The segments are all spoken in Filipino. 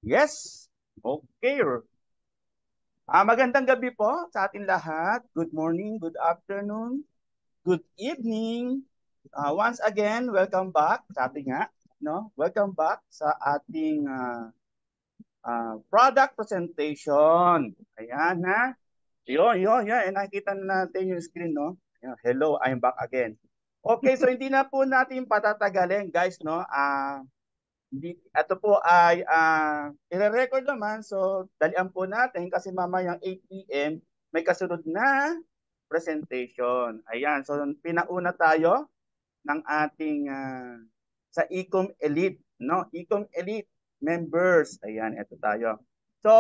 Yes. Okay. Magandang gabi po sa ating lahat. Good morning, good afternoon, good evening. Once again, welcome back. Sabi nga, no? Welcome back sa ating product presentation. Ayan ha. Yun. Nakikita na natin yung screen, no? Ayan, hello, I'm back again. Okay, so hindi na po natin patatagalin, guys, no? Ito po ay i-record naman. So, dalian po natin kasi mamayang 8 p.m. may kasunod na presentation. Ayan. So, pinauna tayo ng ating sa Ecom Elite, no? Ecom Elite members. Ayan, ito tayo. So,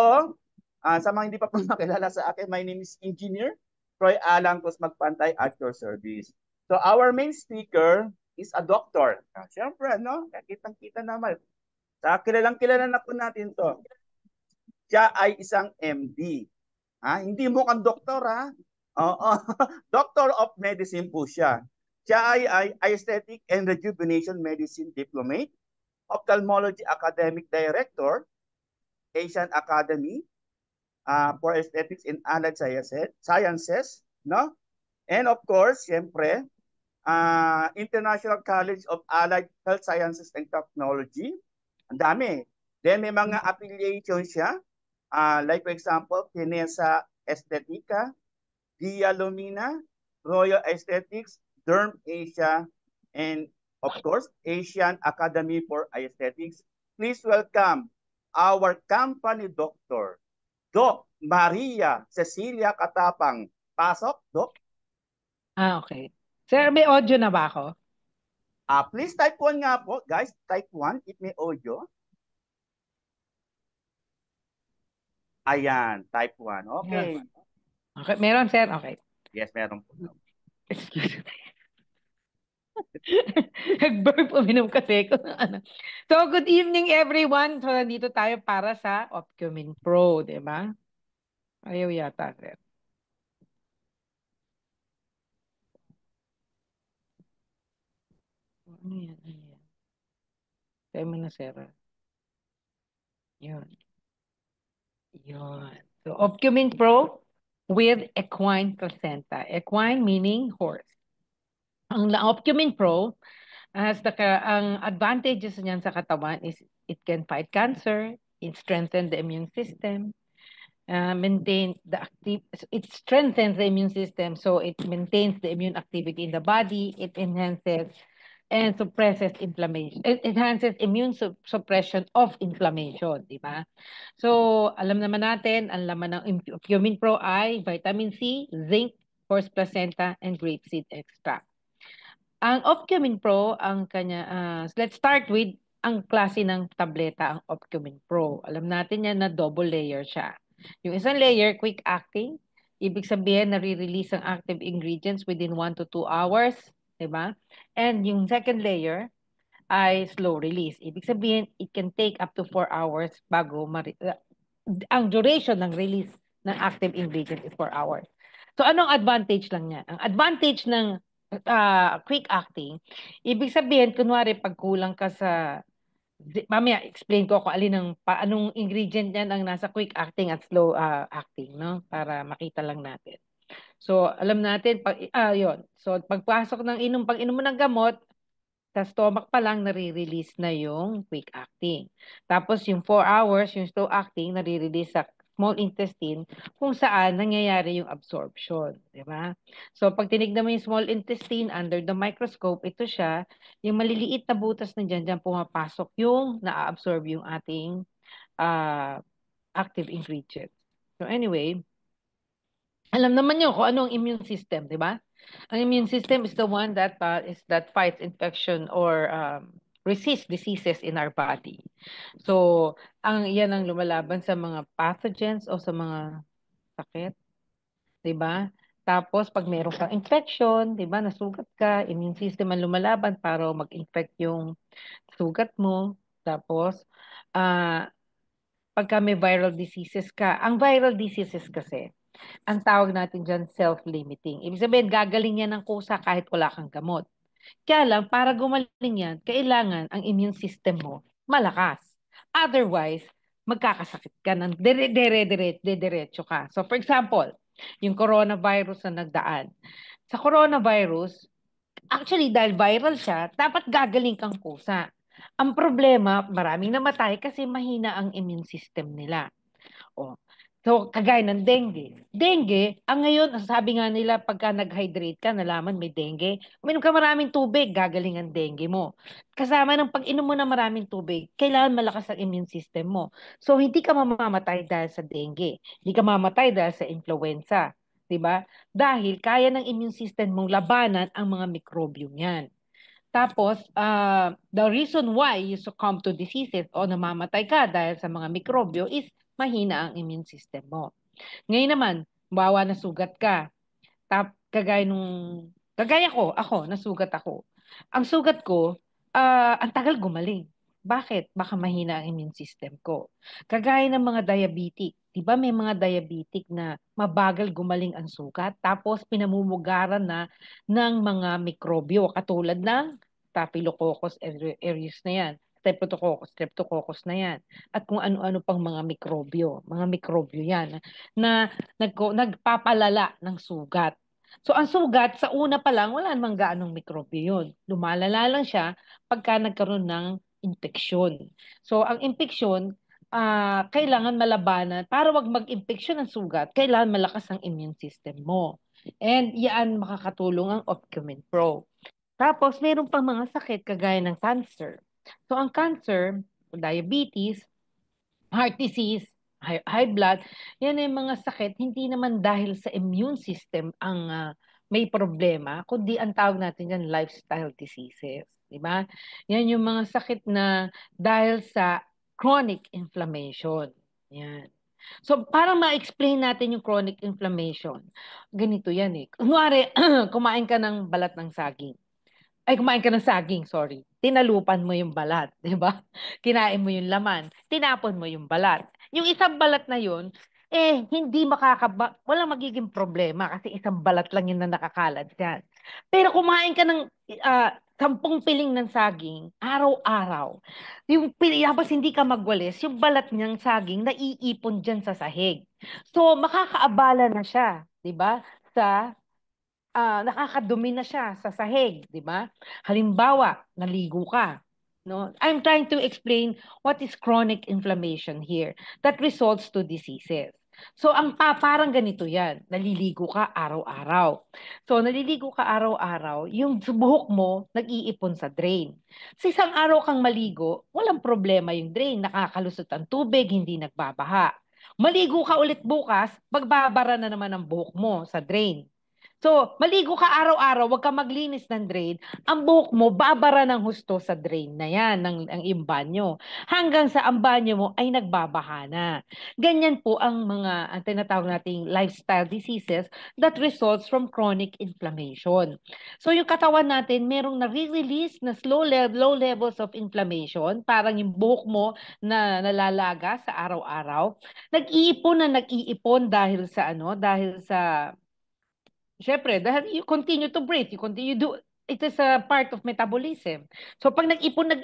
sa mga hindi pa po nakilala sa akin, my name is Engineer Troy Alangcos Magpantay at your service. So, our main speaker is a doctor. Siyempre, no? Kitang-kita naman. Kilalang-kilala na po natin to. Siya ay isang MD. Hindi mo kang doktor, ha? Oo. Doctor of Medicine po siya. Siya ay Aesthetic and Rejuvenation Medicine Diplomate, Ophthalmology Academic Director, Asian Academy for Aesthetics and Allied Sciences, no? And of course, siyempre, International College of Allied Health Sciences and Technology. Ang dami. Then may mga affiliation siya. Like for example, Kinesa Estetica, Via Lumina, Royal Aesthetics, Derm Asia, and of course, Asian Academy for Aesthetics. Please welcome our company doctor, Doc Maria Cecilia Katapang. Pasok, Doc. Okay. Sir, may audio na ba ako? Please type 1 nga po, guys. Type 1 if may audio. Ayan, type 1. Okay. Okay. Meron, sir? Okay. Yes, meron po. Excuse me. Nag-burp, uminom kasi ko ng ano. So, good evening everyone. So, nandito tayo para sa Opcumin Pro, di ba? Ayaw yata, sir. Ano yan? Ano yan? Tayo mo na, sir. Yun. Yun. So, Opcumin Pro with equine placenta. Equine meaning horse. Ang Opcumin Pro ang advantages niyan sa katawan is it can fight cancer, it strengthens the immune system, it strengthens the immune system, so it maintains the immune activity in the body, it enhances and suppresses inflammation. It enhances suppression of inflammation, di ba? So, alam naman natin, ang laman ng Cumin Pro ay vitamin C, zinc, horse placenta, and grapeseed extract. Ang Opcumin Pro, let's start with ang klase ng tableta, ang Opcumin Pro. Alam natin yan na double layer siya. Yung isang layer, quick acting. Ibig sabihin, nare-release ang active ingredients within 1 to 2 hours. Diba? And yung second layer ay slow release. Ibig sabihin, it can take up to 4 hours bago ang duration ng release ng active ingredient is 4 hours. So, anong advantage lang niya? Ang advantage ng quick acting, ibig sabihin, kunwari, pag kulang ka sa, mamaya, explain ko kung anong ingredient yan ang nasa quick acting at slow acting, no? Para makita lang natin. So, alam natin, yun. So, pag-inom mo ng gamot, sa stomach pa lang, nare-release na yung quick acting. Tapos, yung 4 hours, yung slow acting, nare-release sa small intestine kung saan nangyayari yung absorption. Di ba? So, pag tinignan mo yung small intestine under the microscope, ito siya, yung maliliit na butas na dyan pumapasok yung na-absorb yung ating active ingredient. So, anyway, alam naman nyo kung ano ang immune system, di ba? Ang immune system is the one that fights infection or resist diseases in our body. So, yan ang lumalaban sa mga pathogens o sa mga sakit, 'di ba? Tapos pag meron kang infection, 'di ba, nasugat ka, immune system ang lumalaban para mag-infect yung sugat mo. Tapos pagka may viral diseases ka, ang viral diseases kasi ang tawag natin dyan self-limiting. Ibig sabihin, gagaling yan ng kusa kahit wala kang gamot. Kaya lang, para gumaling yan, kailangan ang immune system mo malakas. Otherwise, magkakasakit ka ng diretso ka. So for example, yung coronavirus na nagdaan. Sa coronavirus, actually dahil viral siya, dapat gagaling kang kusa. Ang problema, maraming namatay kasi mahina ang immune system nila. Oh. So, kagaya ng dengue. Dengue, ang ngayon, sabi nga nila, pagka nag-hydrate ka, nalaman may dengue, uminom ka maraming tubig, gagaling ang dengue mo. Kasama ng pag-inom mo ng maraming tubig, kailangan malakas ang immune system mo. So, hindi ka mamamatay dahil sa dengue. Hindi ka mamamatay dahil sa influenza. 'Di ba? Dahil kaya ng immune system mong labanan ang mga mikrobyo yan. Tapos, the reason why you succumb to diseases o namamatay ka dahil sa mga mikrobyo is mahina ang immune system mo. Ngayon naman, bawa na sugat ka. Kagaya ko, nasugat ako. Ang sugat ko, ang tagal gumaling. Bakit? Baka mahina ang immune system ko. Kagaya ng mga diabetic. Di ba may mga diabetic na mabagal gumaling ang sugat, tapos pinamumugaran na ng mga mikrobyo katulad ng Staphylococcus aureus na yan, Streptococcus na yan, at kung ano-ano pang mga mikrobyo yan na nagpapalala ng sugat. So ang sugat, sa una pa lang, wala namang gaanong mikrobyo yun. Lumalala lang siya pagka nagkaroon ng infeksyon. So ang infeksyon, kailangan malabanan. Para wag mag-infeksyon ang sugat, kailangan malakas ang immune system mo. And yan makakatulong ang Opcumin Pro. Tapos, meron pang mga sakit kagaya ng cancer. So ang cancer, diabetes, heart disease, high blood, yan ay mga sakit, hindi naman dahil sa immune system ang may problema, kundi ang tawag natin yan lifestyle diseases. Di ba? Yan yung mga sakit na dahil sa chronic inflammation. Yan. So, para ma-explain natin yung chronic inflammation, ganito yan eh. Kunwari, kumain ka ng balat ng saging. Kumain ka ng saging, sorry. Tinalupan mo yung balat, di ba? Kinain mo yung laman, tinapon mo yung balat. Yung isang balat na yun, hindi walang magiging problema kasi isang balat lang yun na nakakalat dyan. Pero kumain ka ng 10 piling ng saging, araw-araw. Tapos hindi ka magwalis, yung balat niyang saging naiipon dyan sa sahig. So, makakaabala na siya, di ba? Sa nakakadumi na siya sa sahig, di ba? Halimbawa, naligo ka. No? I'm trying to explain what is chronic inflammation here that results to diseases. So, parang ganito yan. Naliligo ka araw-araw. So, naliligo ka araw-araw, yung buhok mo nag-iipon sa drain. Sa isang araw kang maligo, walang problema yung drain. Nakakalusot ang tubig, hindi nagbabaha. Maligo ka ulit bukas, magbabara na naman ang buhok mo sa drain. So, maligo ka araw-araw, wag ka maglinis ng drain, ang buhok mo babara ng husto sa drain na yan, ng iyong banyo. Hanggang sa ang banyo mo ay nagbabaha na. Ganyan po ang tinatawag nating lifestyle diseases that results from chronic inflammation. So, yung katawan natin, merong nare-release na low levels of inflammation, parang yung buhok mo na nalalaga sa araw-araw, nag-iipon dahil sa Siyempre, dahil you continue to breathe, it is a part of metabolism. So pag nag-ipon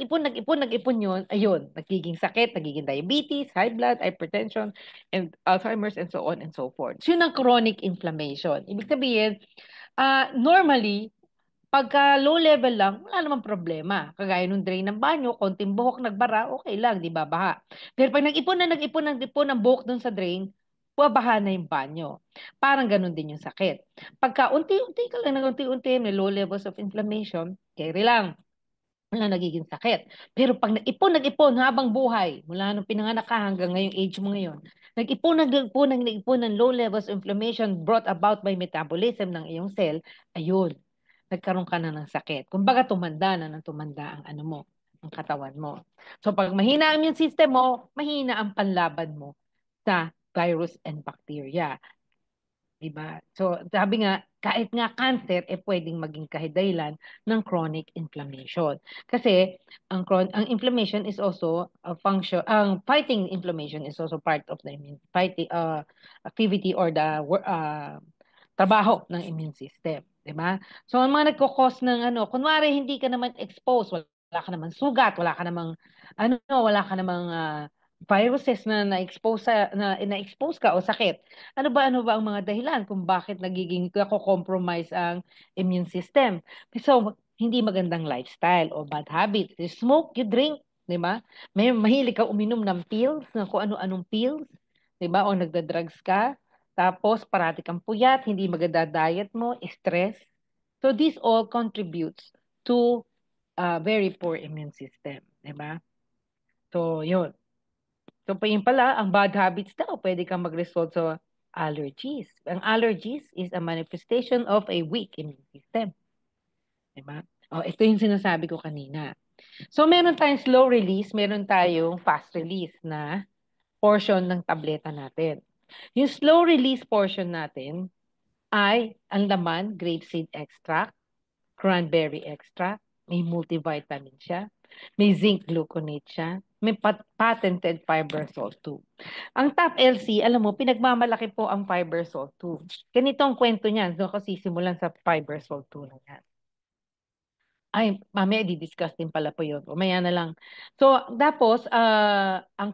yun, ayun, nagiging sakit, nagiging diabetes, high blood, hypertension, and Alzheimer's, and so on and so forth. So yun ang chronic inflammation. Ibig sabihin, normally, pagka low level lang, wala namang problema. Kagaya nung drain ng banyo, konting buhok nagbara, okay lang, di ba, baha. Pero pag nag-ipon ang buhok dun sa drain, babaha na yung banyo. Parang ganun din yung sakit. Pagka unti-unti ka lang, unti-unti, may low levels of inflammation, carry lang, wala nagiging sakit. Pero pag nag-ipon habang buhay, mula nung pinanganak ka hanggang ngayong age mo ngayon, nag-ipon ng low levels of inflammation brought about by metabolism ng iyong cell, ayun, nagkaroon ka na ng sakit. Kumbaga tumanda na ng tumanda ang ano mo, ang katawan mo. So pag mahina ang immune system mo, mahina ang panlaban mo sa virus and bacteria. Diba? So, sabi nga, kahit nga cancer, pwedeng maging kahidahilan ng chronic inflammation. Kasi, ang inflammation is also a function, ang fighting inflammation is also part of the immune fighting activity or the trabaho ng immune system. Diba? So, ang mga nagkukos ng kunwari, hindi ka naman exposed, wala ka namang sugat, wala ka namang viruses na na-expose na-expose ka o sakit. Ano ba ang mga dahilan kung bakit nagiging compromise ang immune system? So, hindi magandang lifestyle o bad habits. You smoke, you drink, 'di ba? May mahilig ka uminom ng pills, ng kung ano-anong pills, 'di ba? O nagda-drugs ka. Tapos parati kang puyat, hindi maganda diet mo, stress. So this all contributes to a very poor immune system, 'di ba? So, yun. So, pa yun pala, ang bad habits daw, pwede kang mag-result sa allergies. Ang allergies is a manifestation of a weak immune system. Diba? O, ito yung sinasabi ko kanina. So, meron tayong slow release, meron tayong fast release na portion ng tableta natin. Yung slow release portion natin ay ang laman, grapeseed extract, cranberry extract, may multivitamin siya, may zinc gluconate siya, may patented fiber salt too. Ang top LC, alam mo, pinagmamalaki po ang fiber salt too. Ganito ang kwento niyan. Doon kasi simulan sa fiber salt too na yan. Ay, mamaya di-discuss din pala po yun. Umaya na lang. So, tapos, ang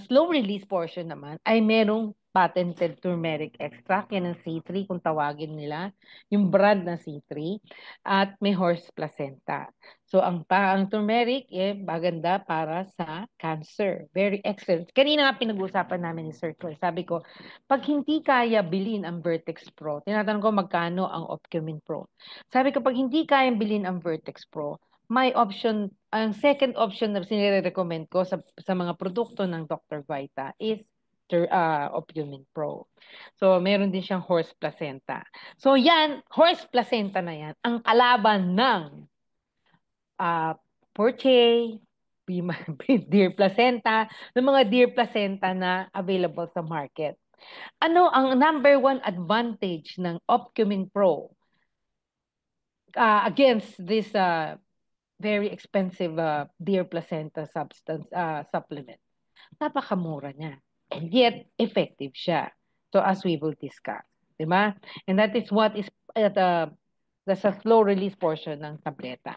slow release portion naman ay merong patented turmeric extract. Yan ang C3 kung tawagin nila. Yung brand na C3. At may horse placenta. So, ang turmeric, maganda para sa cancer. Very excellent. Kanina nga pinag-uusapan namin ni Sir Troy. Sabi ko, pag hindi kaya bilhin ang Vertex Pro, tinatanong ko magkano ang Opcumin Pro. Sabi ko, pag hindi kayang bilhin ang Vertex Pro, may option, ang second option na sinire-recommend ko sa mga produkto ng Dr. Vita is Opcumin Pro. So, meron din siyang horse placenta. So, yan, horse placenta na yan, ang kalaban ng Porche, deer placenta, ng mga deer placenta na available sa market. Ano ang number one advantage ng Opcumin Pro against this very expensive deer placenta supplement? Napakamura niya. And yet, effective siya. So, as we will discuss. Diba? And that is what is the slow release portion ng tableta.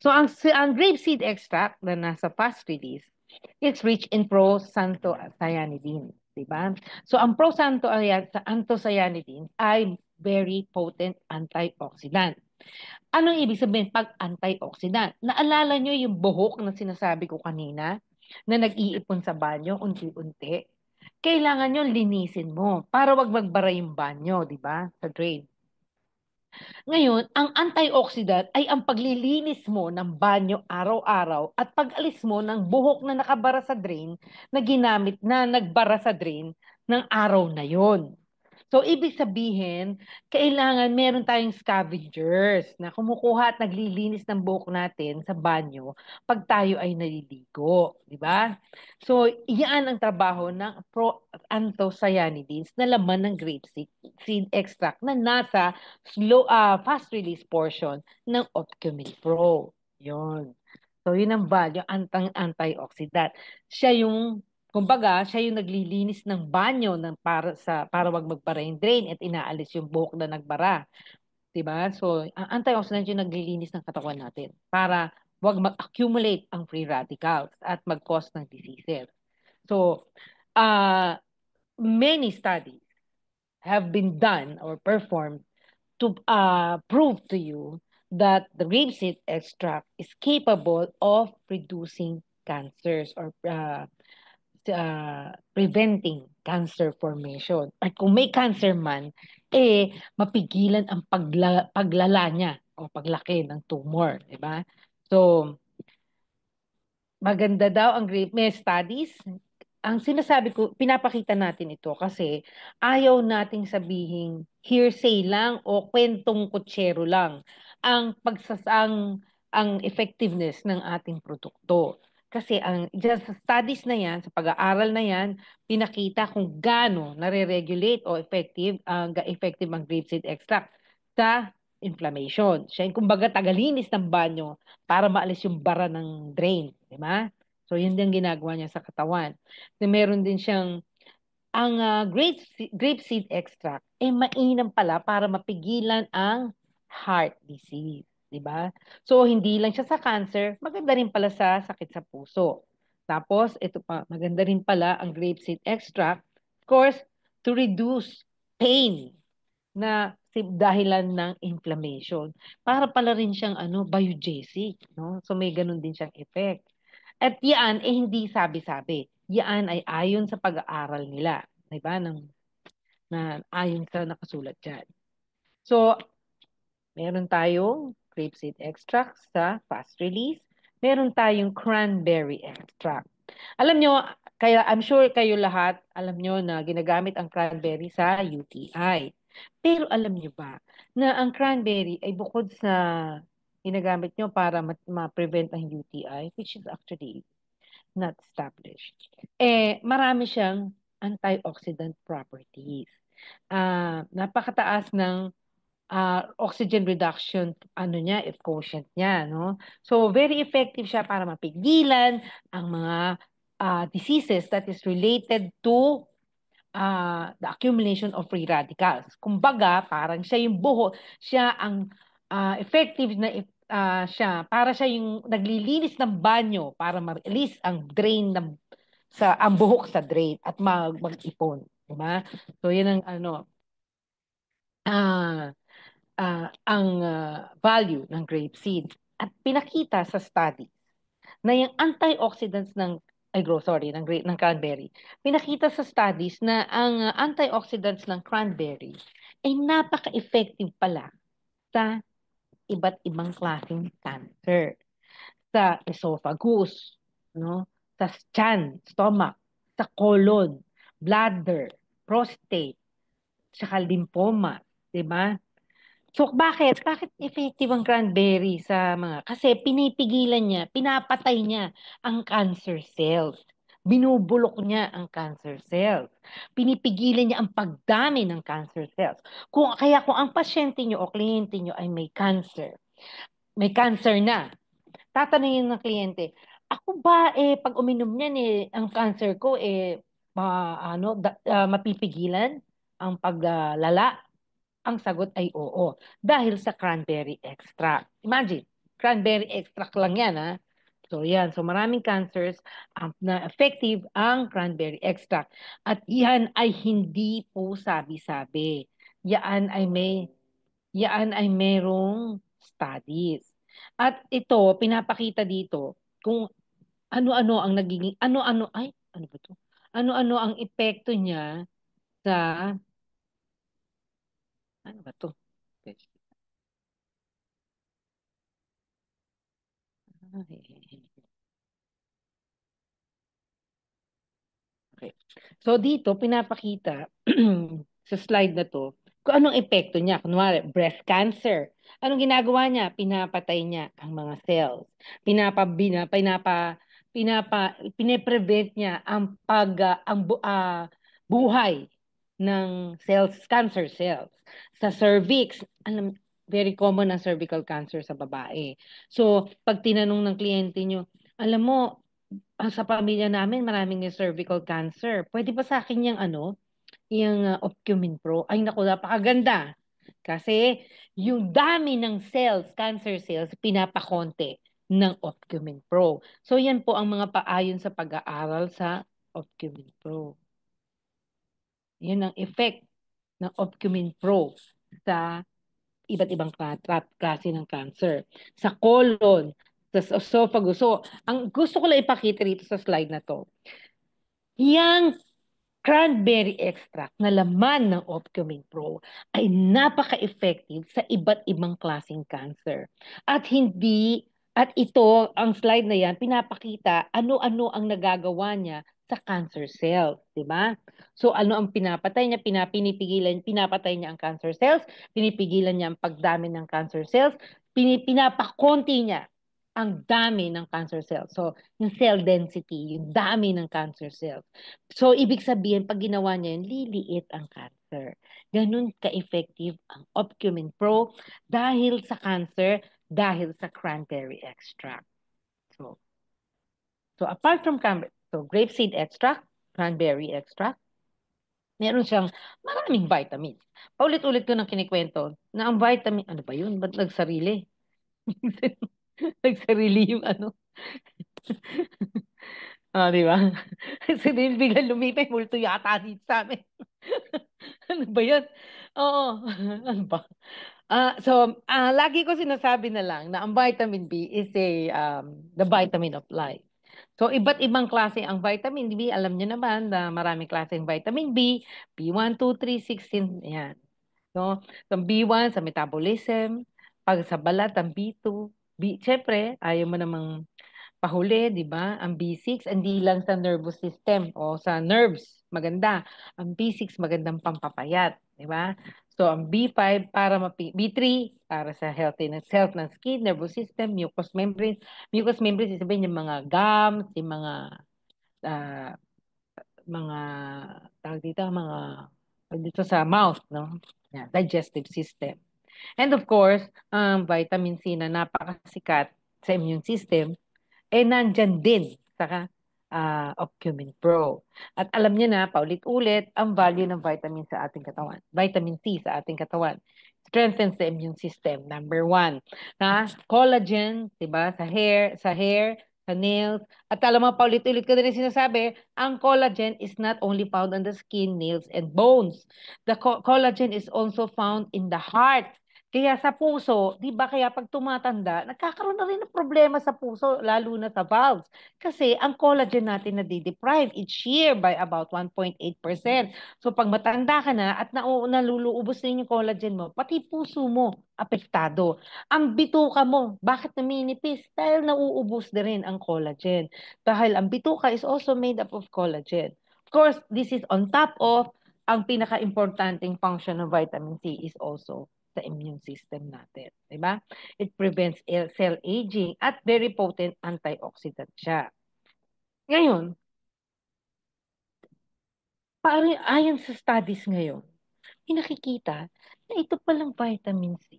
So, ang grapeseed extract na nasa fast release, it's rich in prosanthocyanidin. Diba? So, ang prosanthocyanidin ay very potent antioxidant. Anong ibig sabihin pag antioxidant? Naalala nyo yung buhok na sinasabi ko kanina na nag-iipon sa banyo unti-unti? Kailangan nyo linisin mo para wag magbara yung banyo, di ba? Sa drain. Ngayon, ang antioxidant ay ang paglilinis mo ng banyo araw-araw at pag-alis mo ng buhok na nakabara sa drain na ginamit na nagbara sa drain ng araw na yon. So, ibig sabihin, kailangan meron tayong scavengers na kumukuha at naglilinis ng buhok natin sa banyo pag tayo ay naliligo. Di ba? So, iyan ang trabaho ng proanthocyanidins na laman ng grapeseed extract na nasa fast release portion ng Opcumin Pro. Yun. So, yun ang value, antioxidant. Siya yung kumbaga, siya yung naglilinis ng banyo para wag magbara yung drain at inaalis yung buhok na nagbara. 'Di ba? So, ang antioxidant yung naglilinis ng katawan natin para wag mag-accumulate ang free radicals at mag-cause ng diseases. So, many studies have been done or performed to prove to you that the rapeseed extract is capable of reducing cancers or preventing cancer formation. At kung may cancer man, mapigilan ang paglala niya o paglaki ng tumor, di ba? So, maganda daw ang grape. May studies. Ang sinasabi ko, pinapakita natin ito kasi ayaw nating sabihin hearsay lang o kwentong kutsero lang ang ang effectiveness ng ating produkto. Kasi just sa studies na yan, sa pag-aaral na yan, pinakita kung gaano nare-regulate o effective ang grapeseed extract sa inflammation. Siya yung kumbaga tagalinis ng banyo para maalis yung bara ng drain, di ba? So, yun din ginagawa niya sa katawan. So, meron din siyang, ang grapeseed extract, mainam pala para mapigilan ang heart disease. Diba? So, hindi lang siya sa cancer, maganda rin pala sa sakit sa puso. Tapos, ito pa, maganda rin pala ang grapeseed extract, of course, to reduce pain na dahilan ng inflammation. Para pala rin siyang biogesic, no? So may ganun din siyang effect. At yan hindi sabi-sabi. Yan ay ayon sa pag-aaral nila, 'di ba? Na ayon sa nakasulat diyan. So meron tayong grapeseed extract sa fast release. Meron tayong cranberry extract. Alam nyo, kaya I'm sure kayo lahat, alam nyo na ginagamit ang cranberry sa UTI. Pero alam nyo ba na ang cranberry ay bukod sa ginagamit nyo para ma-prevent ang UTI, which is actually not established, marami siyang antioxidant properties. Napakataas ng oxygen reduction quotient niya, no? So very effective siya para mapigilan ang mga diseases that is related to the accumulation of free radicals. Kumbaga, parang siya yung siya ang effective na siya, para siya yung naglilinis ng banyo para ma-release ang drain ang buhok sa drain at mag-ipon, di ba? So yan ang ah value ng grapeseed. At pinakita sa study na yung antioxidants ng cranberry. Pinakita sa studies na ang antioxidants ng cranberry ay napaka-effective pala sa iba't ibang klaseng cancer. Sa esophagus, no? Sa tiyan, stomach, sa colon, bladder, prostate, saka lymphoma, 'di ba? So, bakit? Bakit effective ang cranberry sa kasi pinipigilan niya, pinapatay niya ang cancer cells. Binubulok niya ang cancer cells. Pinipigilan niya ang pagdami ng cancer cells. Kung ang pasyente niyo o kliyente niyo ay may cancer na, tatanungin ng kliyente, ako ba pag uminom niyan ang cancer ko mapipigilan ang paglala? Ang sagot ay oo. Dahil sa cranberry extract. Imagine, cranberry extract lang yan, ha? So, yan. So, maraming cancers na effective ang cranberry extract. At yan ay hindi po sabi-sabi. Yan ay merong studies. At ito, pinapakita dito kung ano-ano ang nagiging, ano ba to? Ano-ano ang epekto niya sa, ano ba to? Okay. So dito, pinapakita sa slide na to, kung anong epekto niya. Kunwari, breast cancer. Anong ginagawa niya? Pinapatay niya ang mga cells. Pine-prevent niya ang buhay ng cancer cells. Sa cervix, very common ang cervical cancer sa babae. So, pag tinanong ng kliyente nyo, alam mo, sa pamilya namin, maraming yung cervical cancer. Pwede ba sa akin yung Opcumin Pro? Ay, naku, napakaganda. Kasi yung dami ng cancer cells, pinapakonte ng Opcumin Pro. So, yan po ang mga paayon sa pag-aaral sa Opcumin Pro. Yan ang effect ng Opcumin Pro sa iba't ibang klase ng cancer. Sa colon, sa esophagus. So, ang gusto ko lang ipakita rito sa slide na to, yang cranberry extract na laman ng Opcumin Pro ay napaka-effective sa iba't ibang klaseng cancer. At ito, ang slide na yan, pinapakita ano-ano ang nagagawa niya sa cancer cells, di ba? So ano ang pinapatay niya? Pinapatay niya ang cancer cells, pinipigilan niya ang pagdami ng cancer cells, pinapakonti niya ang dami ng cancer cells. So, yung cell density, yung dami ng cancer cells. So, ibig sabihin, pag ginawa niya yun, liliit ang cancer. Ganun ka-effective ang Opcumin Pro dahil sa cancer, dahil sa cranberry extract. So apart from grapeseed extract, cranberry extract, meron siyang maraming vitamins. Paulit-ulit ko nang kinikwento na ang vitamin, ano ba yun? Ba't nagsarili? Nagsarili yung Ah, di ba? Kasi din biglang lumipay, multo yata dito sa amin. Ano ba yun? Oo. Ano ba? Lagi ko sinasabi na lang na ang vitamin B is the vitamin of life. So, iba't ibang klase ang vitamin B. Alam niyo naman na maraming klaseng vitamin B, B1, 2, 3, 16, yan. No? So, ang B1 sa metabolism, pag sa balat, ang B2, syempre, ayaw mo namang pahuli, di ba? Ang B6, hindi lang sa nervous system o sa nerves, maganda. Ang B6, magandang pampapayat, di ba? So, ang B5 para B3 para sa health ng skin, nervous system, mucous membranes. Mucous membranes, sabihin yung mga gums, yung ah, mga, tawag dito, dito sa mouth, no? Yeah, digestive system. And of course, vitamin C na napakasikat sa immune system nandyan din sa Opcumin Pro. At alam niyo na, paulit-ulit, ang value ng vitamin sa ating katawan. Vitamin C sa ating katawan. Strengthens the immune system. Number one. Collagen, diba? Sa hair, sa nails. At alam mo, paulit-ulit ko din sinasabi, ang collagen is not only found on the skin, nails, and bones. The collagen is also found in the heart. Kaya sa puso, 'di ba kaya pag tumatanda, nagkakaroon na rin ng problema sa puso, lalo na sa valves. Kasi ang collagen natin nade-deprive each year by about 1.8%. So pag matanda ka na at naluluubos na yung collagen mo, pati puso mo apektado. Ang bituka mo, bakit naminipis? Dahil nauubos na rin ang collagen. Dahil ang bituka is also made up of collagen. Of course, this is on top of ang pinaka-importanting function ng vitamin C is also sa immune system natin. Diba? It prevents cell aging at very potent antioxidant siya. Ngayon, ayon sa studies ngayon, nakikita na ito palang vitamin C,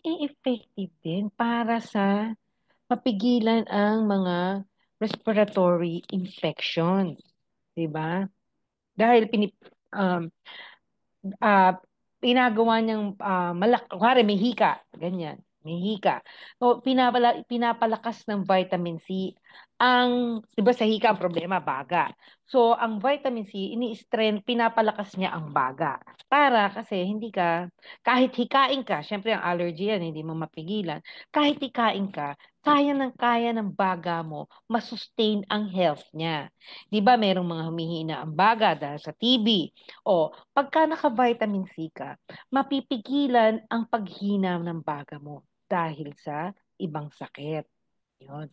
effective din para sa mapigilan ang mga respiratory infections. Diba? Dahil um, ah, pinagawa niyang kunwari may hika, ganyan, may hika. O pinapalakas ng vitamin C ang, 'di ba sa hika ang problema baga. So ang vitamin C pinapalakas niya ang baga. Para kasi hindi ka kahit hikain ka, syempre ang allergy yan, hindi mo mapigilan. Kahit hikain ka, kaya ng baga mo masustain ang health niya. 'Di ba merong mga humihina ang baga dahil sa TB o pagka naka-vitamin C ka, mapipigilan ang paghina ng baga mo dahil sa ibang sakit. Yun.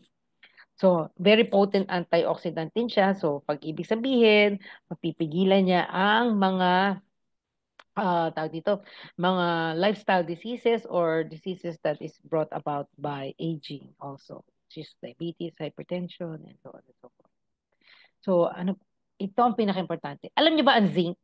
So, very potent antioxidant din siya. So, pag ibig sabihin, mapipigilan niya ang mga tawag dito, mga lifestyle diseases or diseases that is brought about by aging also, which is diabetes, hypertension, and so on and so forth. So, ito ang pinaka-importante. Alam niyo ba ang zinc?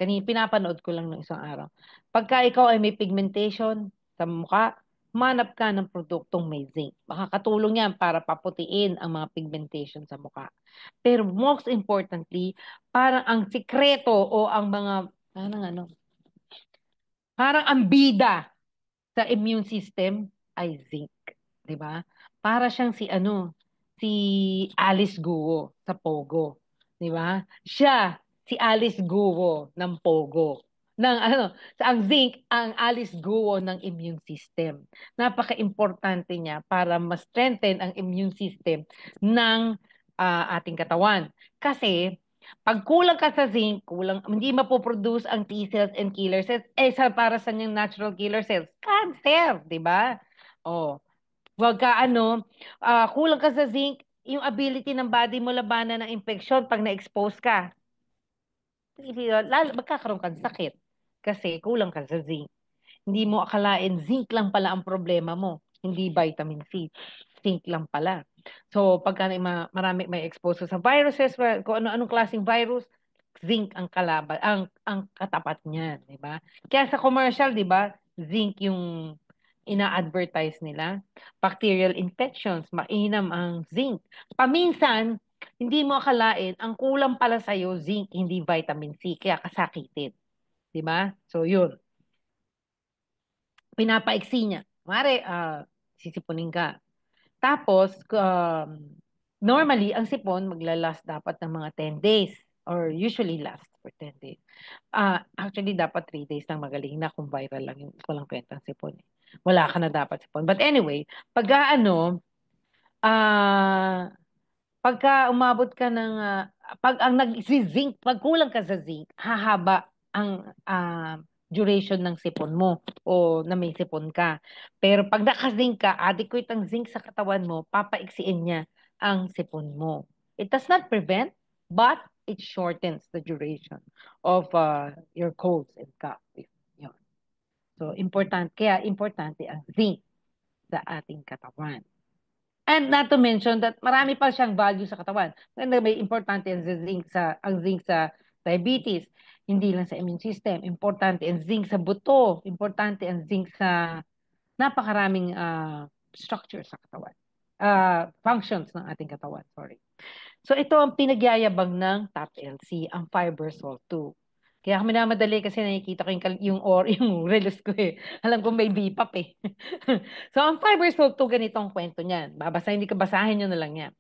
Pinapanood ko lang ng isang araw. Pagka ikaw ay may pigmentation sa mukha, humanap ka ng produktong may zinc. Makakatulong yan para paputiin ang mga pigmentation sa mukha. Pero most importantly, parang ang sikreto o ang mga, parang ang bida sa immune system ay zinc, 'di ba? Para siyang si Alice Guo sa Pogo, 'di ba? Siya si Alice Guo ng Pogo. Ang zinc ang Alice Guo ng immune system. Napaka-importante niya para ma-strengthen ang immune system ng ating katawan. Kasi pag kulang ka sa zinc, hindi mapoproduce ang T cells and killer cells. Para sa yung natural killer cells? Cancer, di ba? Oh, wag ka kulang ka sa zinc, yung ability ng body mo labanan ng infection pag na-expose ka. Magkakaroon ka ng sakit kasi kulang ka sa zinc. Hindi mo akalain zinc lang pala ang problema mo, hindi vitamin C. Zinc lang pala. So, pagka marami may expose sa viruses, kung ano-anong klaseng virus, zinc ang kalaban, ang katapat niya, di ba? Kaya sa commercial, di ba, zinc yung ina-advertise nila. Bacterial infections, mainam ang zinc. Paminsan, hindi mo akalain, ang kulang pala sa'yo, zinc, hindi vitamin C, kaya kasakitin. Di ba? So, yun pinapaiksi niya. Mare, sisipunin ka. Tapos, Normally, ang sipon maglalast dapat ng mga 10 days or usually last for 10 days. Actually, dapat 3 days lang magaling na kung viral lang yung walang kwentang sipon. Wala ka na dapat sipon. But anyway, pag ah, pagka umabot ka ng, pag ang nag-zinc, pag kulang ka sa zinc, hahaba ang duration ng sipon mo o na may sipon ka. Pero pag naka-zinc ka, adequate ang zinc sa katawan mo, papaiksiin niya ang sipon mo. It does not prevent, but it shortens the duration of your colds and cough. Yun. So, importante ang zinc sa ating katawan. And not to mention that marami pa siyang value sa katawan. May importante ang zinc sa diabetes, hindi lang sa immune system. Importante ang zinc sa buto, importante ang zinc sa napakaraming structures sa katawan. Functions ng ating katawan, sorry. So ito ang pinagyayabang ng Top LC, ang fiber salt 2. Kaya kami namadali kasi nakikita ko yung relos ko eh. Alam ko may BPAP eh. So ang fiber salt 2, ganitong kwento niyan. Hindi ka basahin nyo na lang yan.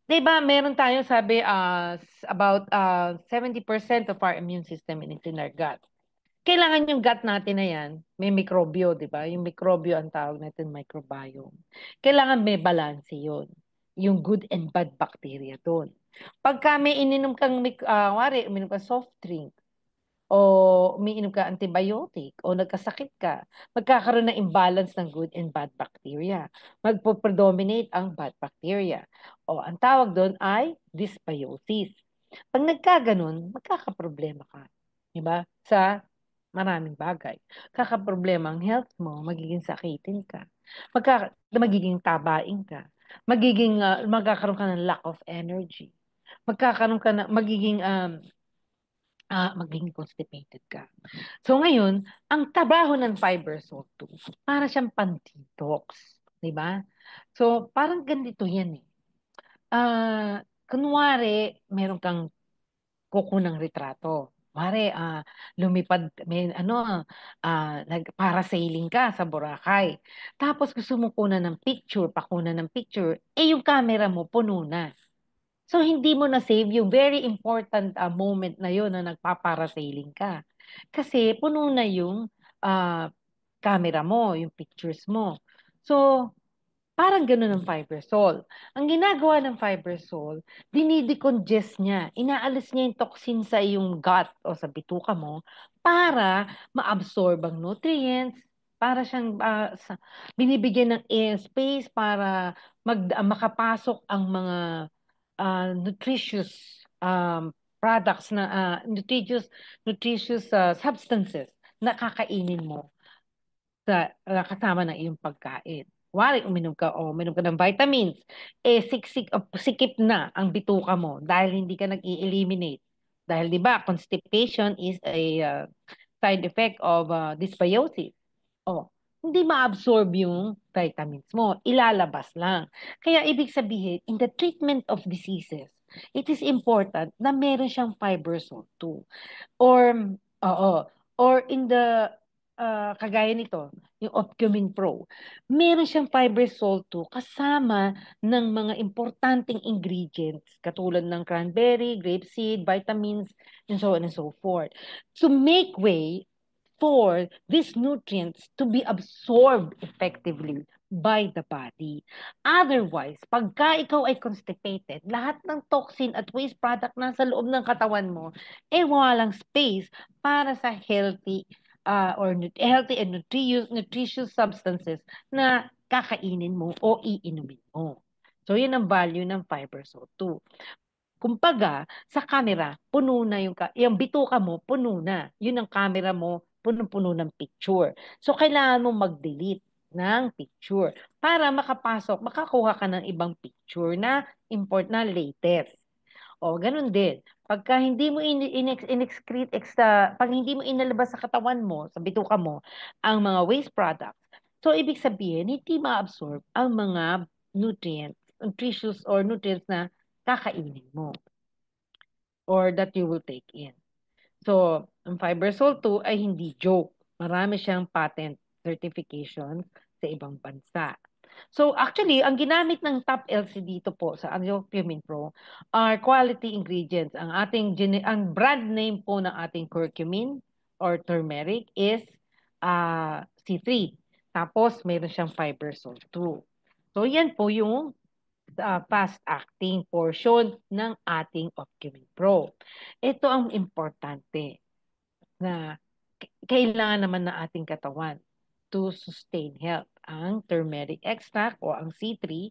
Diba, meron tayo sabi about 70% of our immune system is in our gut. Kailangan yung gut natin na yan, may mikrobyo, di ba? Yung mikrobyo ang tawag natin microbiome. Kailangan may balance yun. Yung good and bad bacteria doon. Pagka may ininom kang, uminom kang soft drink, o umiinom ka antibiotic, o nagkasakit ka, magkakaroon ng imbalance ng good and bad bacteria. Magpo-predominate ang bad bacteria. O ang tawag doon ay dysbiosis. Pag nagkaganon, magkakaproblema ka. Diba? Sa maraming bagay. Kakaproblema ang health mo, magiging sakitin ka. Magiging tabain ka. Magkakaroon ka ng lack of energy. Magkakaroon ka na, magiging constipated ka. So ngayon, ang trabaho ng fiber salt 2, para siyang pan-detox. Diba? So, parang ganito yan eh. Kunwari, meron kang kukunang retrato. Mare, lumipad, nag-parasailing ka sa Boracay. Tapos gusto mo kunan ng picture, pakuna ng picture, yung camera mo puno na. So, hindi mo na-save yung very important moment na yun na nagpaparasailing ka. Kasi puno na yung camera mo, yung pictures mo. So, parang ganun ang Fibersol. Ang ginagawa ng Fibersol, dinidecongest niya. Inaalis niya yung toxin sa iyong gut o sa bituka mo para ma-absorb ang nutrients, para siyang binibigyan ng space para makapasok ang mga nutritious products na nutritious substances na kakainin mo kasama ng iyong pagkain. Wari, uminom ka ng vitamins, sikip na ang bituka mo dahil hindi ka nag-i-eliminate. Dahil di ba, constipation is a side effect of dysbiosis. Hindi ma-absorb yung vitamins mo. Ilalabas lang. Kaya ibig sabihin, in the treatment of diseases, it is important na meron siyang fiber salt too. Or in the kagaya nito, yung Opcumin Pro, meron siyang fiber salt too kasama ng mga importanteng ingredients katulad ng cranberry, grapeseed, vitamins, and so on and so forth. To make way for these nutrients to be absorbed effectively by the body. Otherwise, pagka ikaw ay constipated, lahat ng toxin at waste product nasa loob ng katawan mo, walang space para sa healthy healthy and nutritious substances na kakainin mo o iinumin mo. So, yun ang value ng fiber salt 2. Kumbaga, sa camera, puno na yung bituka mo, puno na. Yun ang camera mo, puno-puno ng picture. So, kailangan mo mag-delete ng picture para makakuha ka ng ibang picture na latest. Ganun din. Pagka hindi mo pag hindi mo inalabas sa katawan mo, sa bituka mo, ang mga waste products, so ibig sabihin, hindi ma-absorb ang mga nutritious or nutrients na kakainin mo or that you will take in. So, ang Fibersol 2 ay hindi joke. Marami siyang patent certification sa ibang bansa. So actually, ang ginamit ng top LC dito po sa Curcumin Pro are quality ingredients. Ang brand name po ng ating curcumin or turmeric is C3. Tapos meron siyang fiber salt 2. So yan po yung fast-acting portion ng ating Curcumin Pro. Ito ang importante na kailangan naman ng ating katawan to sustain health. Ang turmeric extract o ang C3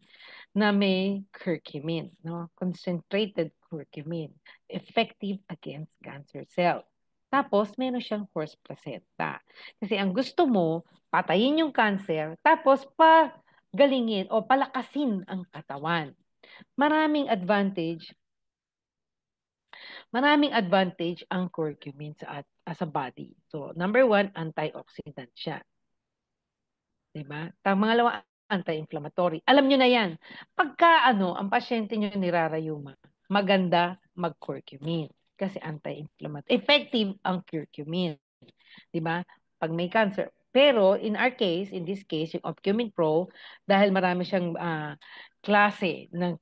na may curcumin, no? Concentrated curcumin, effective against cancer cells. Tapos, meron siyang horse placenta. Kasi ang gusto mo, patayin yung cancer, tapos pagalingin o palakasin ang katawan. Maraming advantage ang curcumin sa body. So, number one, antioxidant siya. Diba? Pangalawa, anti-inflammatory. Alam nyo na yan. Pagka ang pasyente nyo nirarayuma, maganda mag-curcumin. Kasi anti-inflammatory. Effective ang curcumin. Diba? Pag may cancer. Pero in this case, yung Curcumin Pro, dahil marami siyang klase ng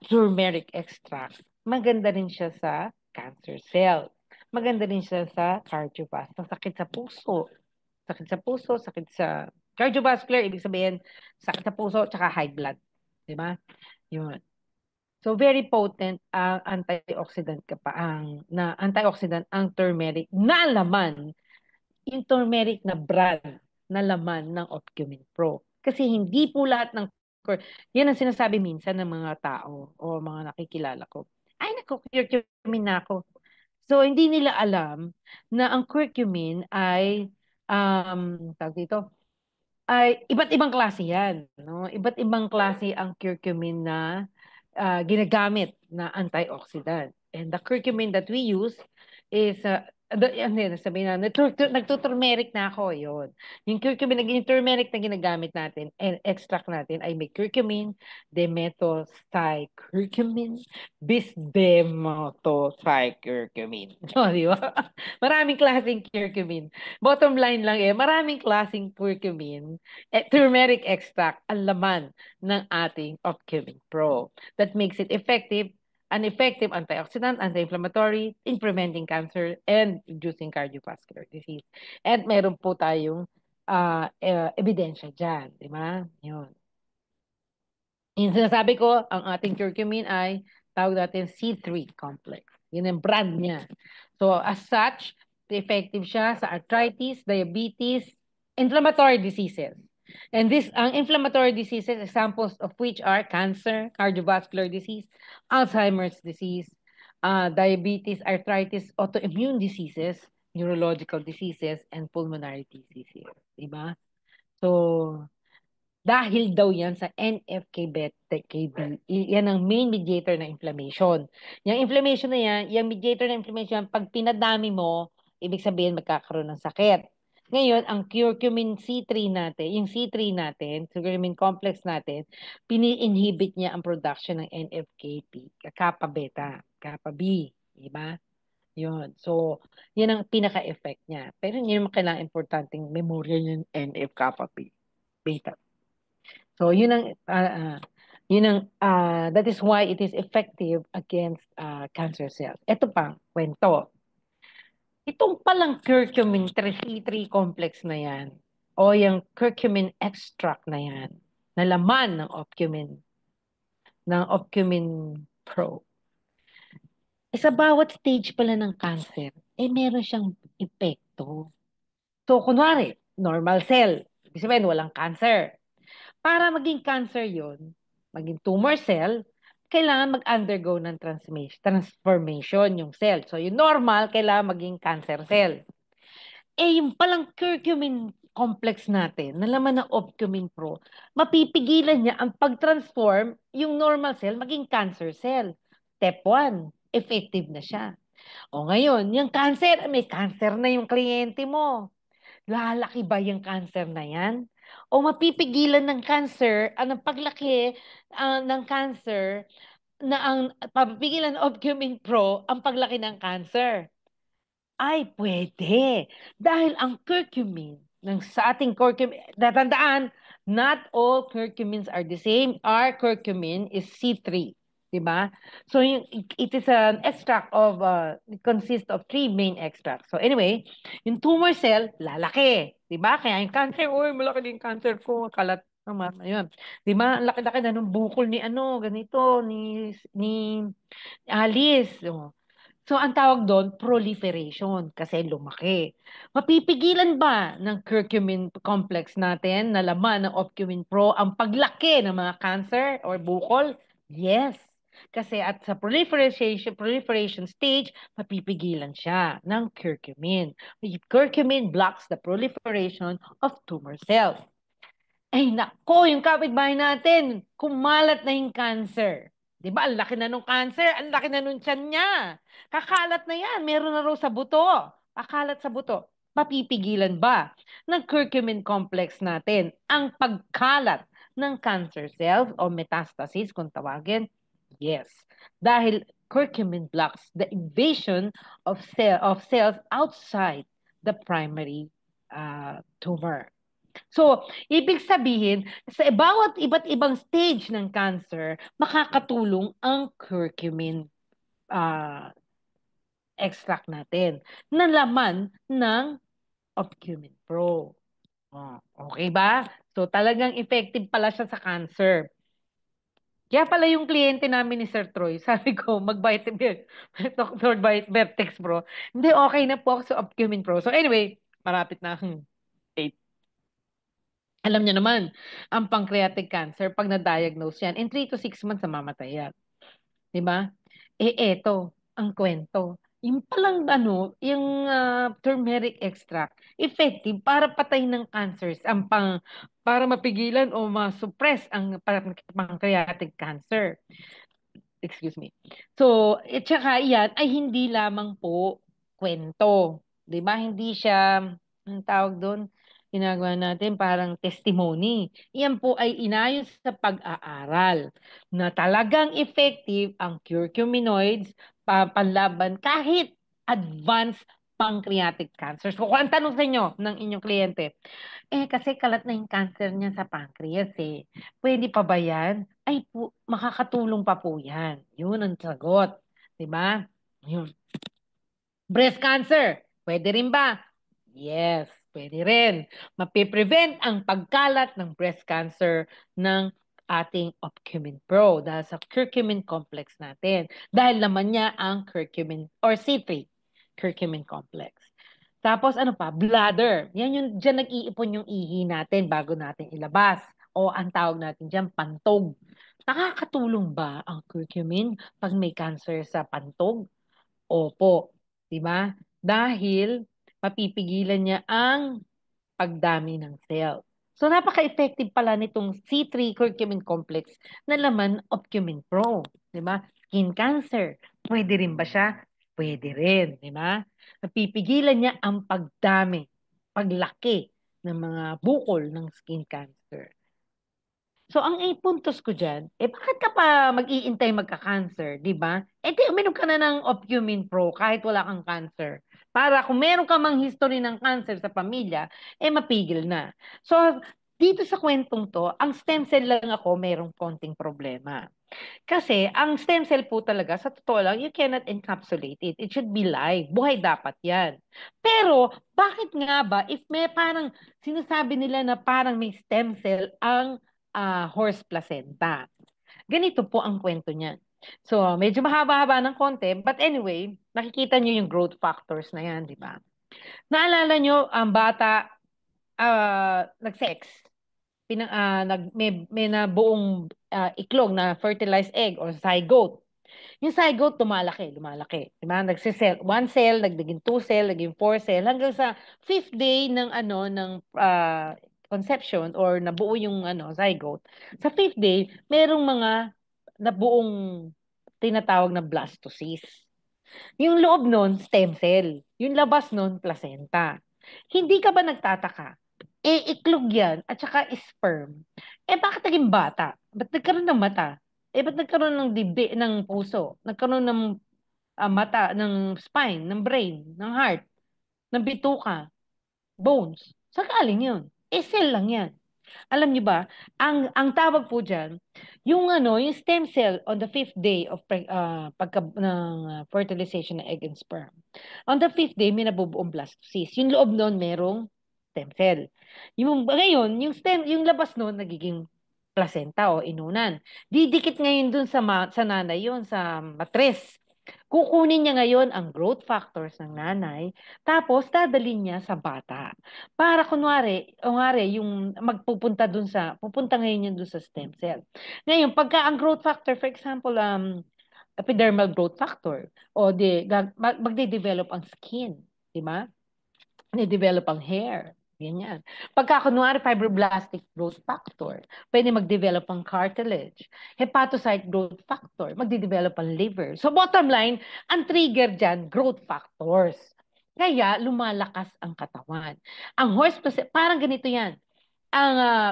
turmeric extract, maganda rin siya sa cancer cell. Maganda rin siya sa cardiovascular, sakit sa puso. Sakit sa puso, sakit sa cardiovascular, ibig sabihin, sakit sa puso, tsaka high blood. Diba? Yun. So very potent ang antioxidant ang turmeric na laman, yung turmeric na brand na laman ng Curcumin Pro. Kasi hindi po lahat ng yan ang sinasabi minsan ng mga tao o mga nakikilala ko. Ay, nagko-curcumin na ako. So, hindi nila alam na ang curcumin ay, tawag dito, ay iba't ibang klase yan. No? Iba't ibang klase ang curcumin na ginagamit na antioxidant. And the curcumin that we use is, sabihin na, nagtuturmeric na ako, yun. Yung turmeric na ginagamit natin and extract natin ay may curcumin, dimethylcycurcumin, bisdemethylcycurcumin. O, di ba? Maraming klaseng curcumin. Bottom line lang maraming klaseng curcumin, turmeric extract ang laman ng ating Curcumin Pro. That makes it an effective antioxidant, anti-inflammatory, in preventing cancer and reducing cardiovascular disease. And meron po tayong ebidensya dyan, di ba? Yun. Yung sinasabi ko, ang ating curcumin ay tawag natin C3 complex. Yun ang brand niya. So as such, effective siya sa arthritis, diabetes, inflammatory diseases. And ang inflammatory diseases, examples of which are cancer, cardiovascular disease, Alzheimer's disease, diabetes, arthritis, autoimmune diseases, neurological diseases, and pulmonary diseases. Diba? So, dahil daw yan sa NF-κB, yan ang main mediator ng inflammation. Yung inflammation na yan, yung mediator ng inflammation, pag pinadami mo, ibig sabihin magkakaroon ng sakit. Ngayon, ang curcumin C3 natin, yung C3 natin, curcumin complex natin, pini-inhibit niya ang production ng NF-κB, kappa-beta, kappa-B, di ba? Yun. So, yan ang pinaka-effect niya. Pero hindi naman kailangan importanteng memorya yung NF-kappa-B, beta. So, that is why it is effective against cancer cells. Ito pang kwento. Itong palang curcumin C3 complex na yan, o yung curcumin extract na yan, na laman ng Curcumin Pro, sa bawat stage pala ng cancer, meron siyang epekto. So, kunwari, normal cell, ibig sabihin, walang cancer. Para maging cancer yon, maging tumor cell, kailangan mag-undergo ng transformation yung cell. So, yung normal, kailangan maging cancer cell. Yung palang curcumin complex natin, na laman ng Curcumin Pro, mapipigilan niya ang pag-transform yung normal cell maging cancer cell. Step 1, effective na siya. O ngayon, yung cancer, may cancer na yung kliyente mo. Lalaki ba yung cancer na yan? O mapipigilan ng cancer, ng paglaki ng cancer, na ang papipigilan of Curcumin Pro ang paglaki ng cancer? Ay, pwede. Dahil ang curcumin, sa ating curcumin, natandaan, Not all curcumins are the same. Our curcumin is C3, di ba? So it is an extract of, it consists of 3 main extracts. So anyway, yung tumor cell, lalaki, di ba? Kaya yung cancer, uy, malaki din cancer ko, kalat naman, ayun. Di ba? Ang laki-laki na nung bukol ni ano, ganito, ni Alice. Oh. So, ang tawag doon, proliferation kasi lumaki. Mapipigilan ba ng curcumin complex natin na laman ng Opcumin Pro ang paglaki ng mga cancer or bukol? Yes. Kasi at sa proliferation stage, mapipigilan siya ng curcumin. Curcumin blocks the proliferation of tumor cells. Ay, nako, yung kapitbahay natin, kumalat na yung cancer. Di ba? Ang laki na nung cancer, ang laki na nung tiyan niya. Kakalat na yan, meron na raw sa buto. Kakalat sa buto. Mapipigilan ba ng curcumin complex natin ang pagkalat ng cancer cells o metastasis kung tawagin? Yes. Dahil curcumin blocks the invasion of cells outside the primary tumor. So, ibig sabihin, sa bawat iba't ibang stage ng cancer, makakatulong ang curcumin uh, extract natin na laman ng Opcumin Pro. Oh, okay ba? So, talagang effective pala siya sa cancer. Kaya pala yung kliyente namin ni Sir Troy, sabi ko, mag-vitamin, Dr. Vertex Pro. Hindi, okay na po ako sa Opcumin Pro. So anyway, marapit na akong 8. Alam niyo naman, ang pancreatic cancer, pag na-diagnose yan, in 3 to 6 months, namamatay yan. Di ba? Eto, ang kwento. Yung palang yung turmeric extract, effective para patayin ng cancers, para mapigilan o ma-suppress ang pancreatic cancer. Excuse me. So, tsaka yan ay hindi lamang po kwento. 'Di ba? Hindi siya, ang tawag doon, ginagawa natin parang testimony. Iyan po ay inayon sa pag-aaral na talagang effective ang curcuminoids panlaban kahit advanced pancreatic cancer. So, kung ang tanong sa inyo ng inyong kliyente, kasi kalat na yung cancer niya sa pancreas eh. Pwede pa ba yan? Ay po, makakatulong pa po yan. Yun ang sagot. Diba? Yun. Breast cancer, pwede rin ba? Yes, pwede rin. Mapiprevent ang pagkalat ng breast cancer ng ating Opcumin Pro dahil sa curcumin complex natin. Dahil naman niya ang curcumin or C3, curcumin complex. Tapos ano pa? Bladder. Yan yung dyan nag-iipon yung ihi natin bago natin ilabas. O ang tawag natin dyan, pantog. Nakakatulong ba ang curcumin pag may cancer sa pantog? Opo. Di ba? Dahil mapipigilan niya ang pagdami ng cell. So, napaka-effective pala nitong C3 curcumin complex na laman Opcumin Pro. Di ba? Skin cancer. Pwede rin ba siya? Pwede rin. Di ba? Napipigilan niya ang pagdami, paglaki ng mga bukol ng skin cancer. So, ang puntos ko dyan, bakit ka pa mag-iintay magka-cancer, di ba? Di uminom ka na ng Opcumin Pro kahit wala kang cancer. Para kung meron ka mang history ng cancer sa pamilya, mapigil na. So, dito sa kwentong to, ang stem cell lang ako merong konting problema. Kasi, ang stem cell po talaga, sa totoo lang, you cannot encapsulate it. It should be live. Buhay dapat yan. Pero, bakit nga ba, if may parang, sinasabi nila na parang may stem cell ang horse placenta. Ganito po ang kwento niyan. So, medyo mahaba-haba ng konti, but anyway, nakikita niyo yung growth factors na yan, di ba? Naalala niyo, ang bata, nag-sex, may nabuong iklog na fertilized egg or zygote. Yung zygote, lumalaki. Diba? Nagsisell, 1 cell, naging 2 cell, naging 4 cell, hanggang sa 5th day ng conception or nabuo yung zygote. Sa 5th day, merong mga nabuong tinatawag na blastocyst. Yung loob nun, stem cell. Yung labas nun, placenta. Hindi ka ba nagtataka? Iklog yan at saka sperm. Bakit naging bata? Ba't nagkaroon ng mata? Ba't nagkaroon ng ng puso? Nagkaroon ng mata, ng spine, ng brain, ng heart, ng bituka, bones. Saan galing yun? Cell lang yan. Alam niyo ba, ang tawag po diyan, yung yung stem cell on the fifth day of fertilization ng egg and sperm. On the fifth day, may nabubuong blastocyst. Yung loob noon merong stem cell. Ngayon, yung labas noon nagiging placenta o inunan. Didikit ngayon dun sa nanay yun, sa matres. Kukunin niya ngayon ang growth factors ng nanay, tapos dadalhin niya sa bata. Para kunwari yung pupunta ngayon yun dun sa stem cell. Ngayon, pagka ang growth factor, for example, epidermal growth factor, o magde-develop ang skin, di ba? Ni-develop ang hair. Ganyan. Pagka kunwari fibroblastic growth factor, pwede mag-develop ang cartilage. Hepatocyte growth factor, magde-develop ang liver. So bottom line, ang trigger dyan, growth factors. Kaya lumalakas ang katawan. Ang horse placenta, parang ganito yan.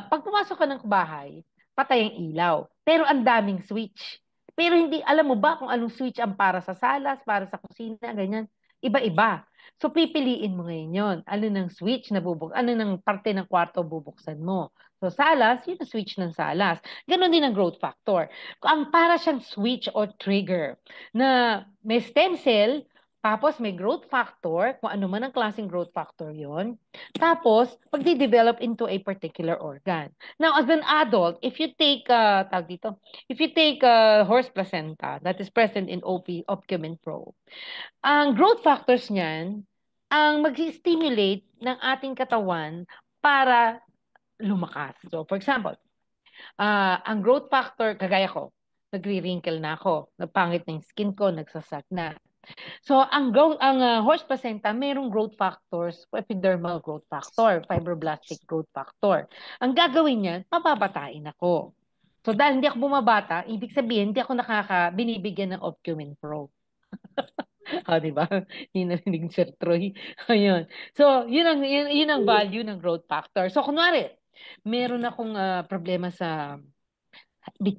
Pag pumasok ka ng bahay, patay ang ilaw. Pero ang daming switch. Pero hindi, alam mo ba kung anong switch ang para sa salas, para sa kusina, ganyan. Iba-iba. So, pipiliin mo ngayon yun. Ano ng switch na ano ng parte ng kwarto bubuksan mo. So, salas, yun ang switch ng salas. Ganon din ang growth factor. Ang para siyang switch or trigger na may stem cell, tapos may growth factor, kung ano man ang klaseng growth factor yon. Tapos, pagdi-develop into a particular organ. Now, as an adult, if you take, if you take horse placenta that is present in Opcumen Pro, ang growth factors niyan, ang mag-stimulate ng ating katawan para lumakas. So, for example, ang growth factor, kagaya ko, nagri-wrinkle na ako, napangit na yung skin ko, nagsasag na. So, ang horse placenta, mayroong growth factors, epidermal growth factor, fibroblastic growth factor. Ang gagawin niyan, pababatain ako. So, dahil hindi ako bumabata, ibig sabihin, hindi ako binibigyan ng Opcumen Pro. Di ba? Yung narinig ni Sir Troy. Ayun. So, yun ang value ng growth factor. So, kunwari, meron akong problema sa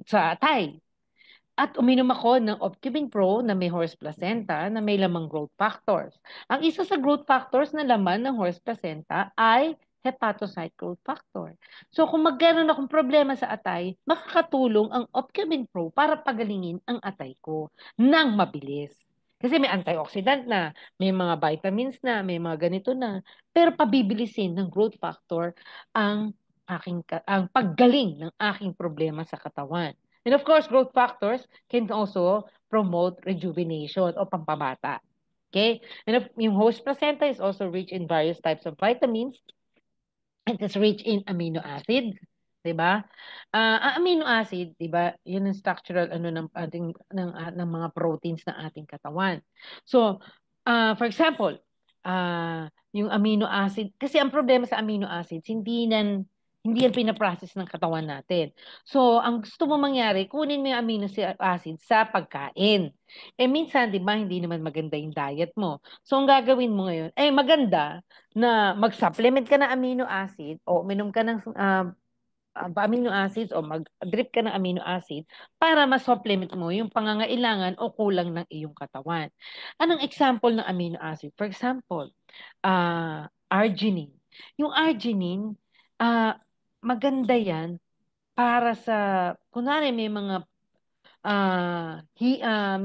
atay. At uminom ako ng Opcumen Pro na may horse placenta na may lamang growth factors. Ang isa sa growth factors na laman ng horse placenta ay hepatocyte growth factor. So kung magkaroon akong problema sa atay, makakatulong ang Opcumen Pro para pagalingin ang atay ko nang mabilis. Kasi may antioxidant na, may mga vitamins na, may mga ganito na. Pero pabibilisin ng growth factor ang ang paggaling ng aking problema sa katawan. And of course, growth factors can also promote rejuvenation o pampabata. Okay? And yung host placenta is also rich in various types of vitamins. It is rich in amino acids. Diba? Ang amino acid, diba, yun ang structural ng ating ng mga proteins ng ating katawan. So, for example, yung amino acid, kasi ang problema sa amino acids, hindi yan pinaprocess ng katawan natin. So, ang gusto mo mangyari, kunin mo yung amino acid sa pagkain. Eh, minsan, di ba, hindi naman maganda yung diet mo. So, ang gagawin mo ngayon, maganda na mag-supplement ka ng amino acid o uminom ka ng amino acids o mag-drip ka ng amino acid para ma-supplement mo yung pangangailangan o kulang ng iyong katawan. Anong example ng amino acid? For example, arginine. Yung arginine, maganda yan para kunwari may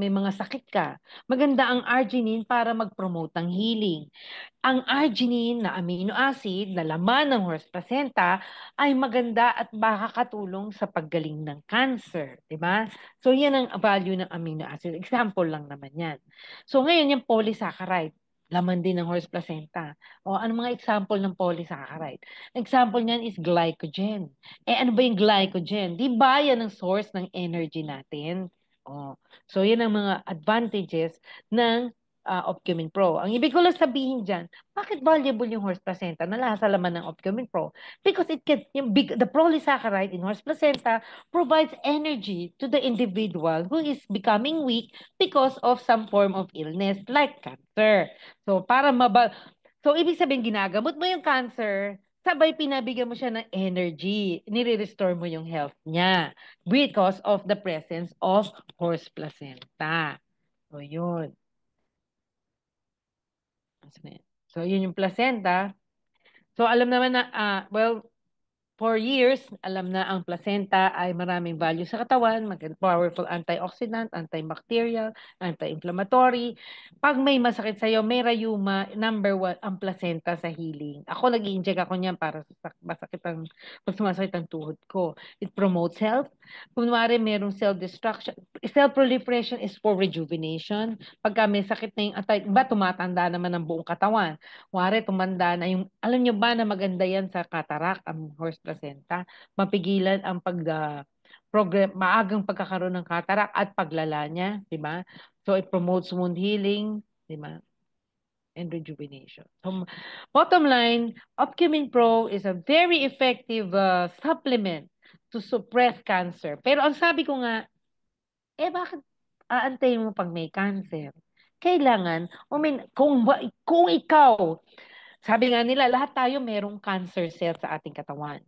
mga sakit ka. Maganda ang arginine para mag-promote ng healing. Ang arginine na amino acid na laman ng horse placenta ay maganda at makakatulong sa paggaling ng cancer, di ba? So yan ang value ng amino acid. Example lang naman yan. So ngayon yung polysaccharide, laman din ng horse placenta. O ano mga example ng polysaccharide? Example niyan is glycogen. Ano ba yung glycogen? Di ba yan ang source ng energy natin? So yan ang mga advantages ng Opcumen Pro. Ang ibig ko lang sabihin dyan, bakit valuable yung horse placenta na nasa laman ng Opcumen Pro? Because the polysaccharide in horse placenta provides energy to the individual who is becoming weak because of some form of illness like cancer. So, ibig sabihin, ginagamot mo yung cancer, sabay pinabigyan mo siya ng energy, nire-restore mo yung health niya because of the presence of horse placenta. So, yun. So, yun yung placenta. So, alam naman na, For years, alam na ang placenta ay maraming value sa katawan, powerful antioxidant, antibacterial, anti-inflammatory. Pag may masakit sa'yo, may rayuma, number 1 ang placenta sa healing. Ako nag-i-inject ako niyan para sa pag sumasakit ang tuhod ko. It promotes health. Kunwari, merong cell destruction. Cell proliferation is for rejuvenation. Pagka may sakit na yung iba tumatanda naman ang buong katawan. Kunwari, tumanda na yung, alam nyo ba na maganda yan sa cataract, ang horse placenta, mapigilan ang maagang pagkakaroon ng cataract at paglala niya, di ba? So it promotes wound healing, di ba? And rejuvenation. So, bottom line, Opcumin Pro is a very effective supplement to suppress cancer. Pero ang sabi ko nga, bakit aantayin mo pag may cancer? Kailangan, kung ikaw, sabi nga nila, lahat tayo merong cancer cell sa ating katawan.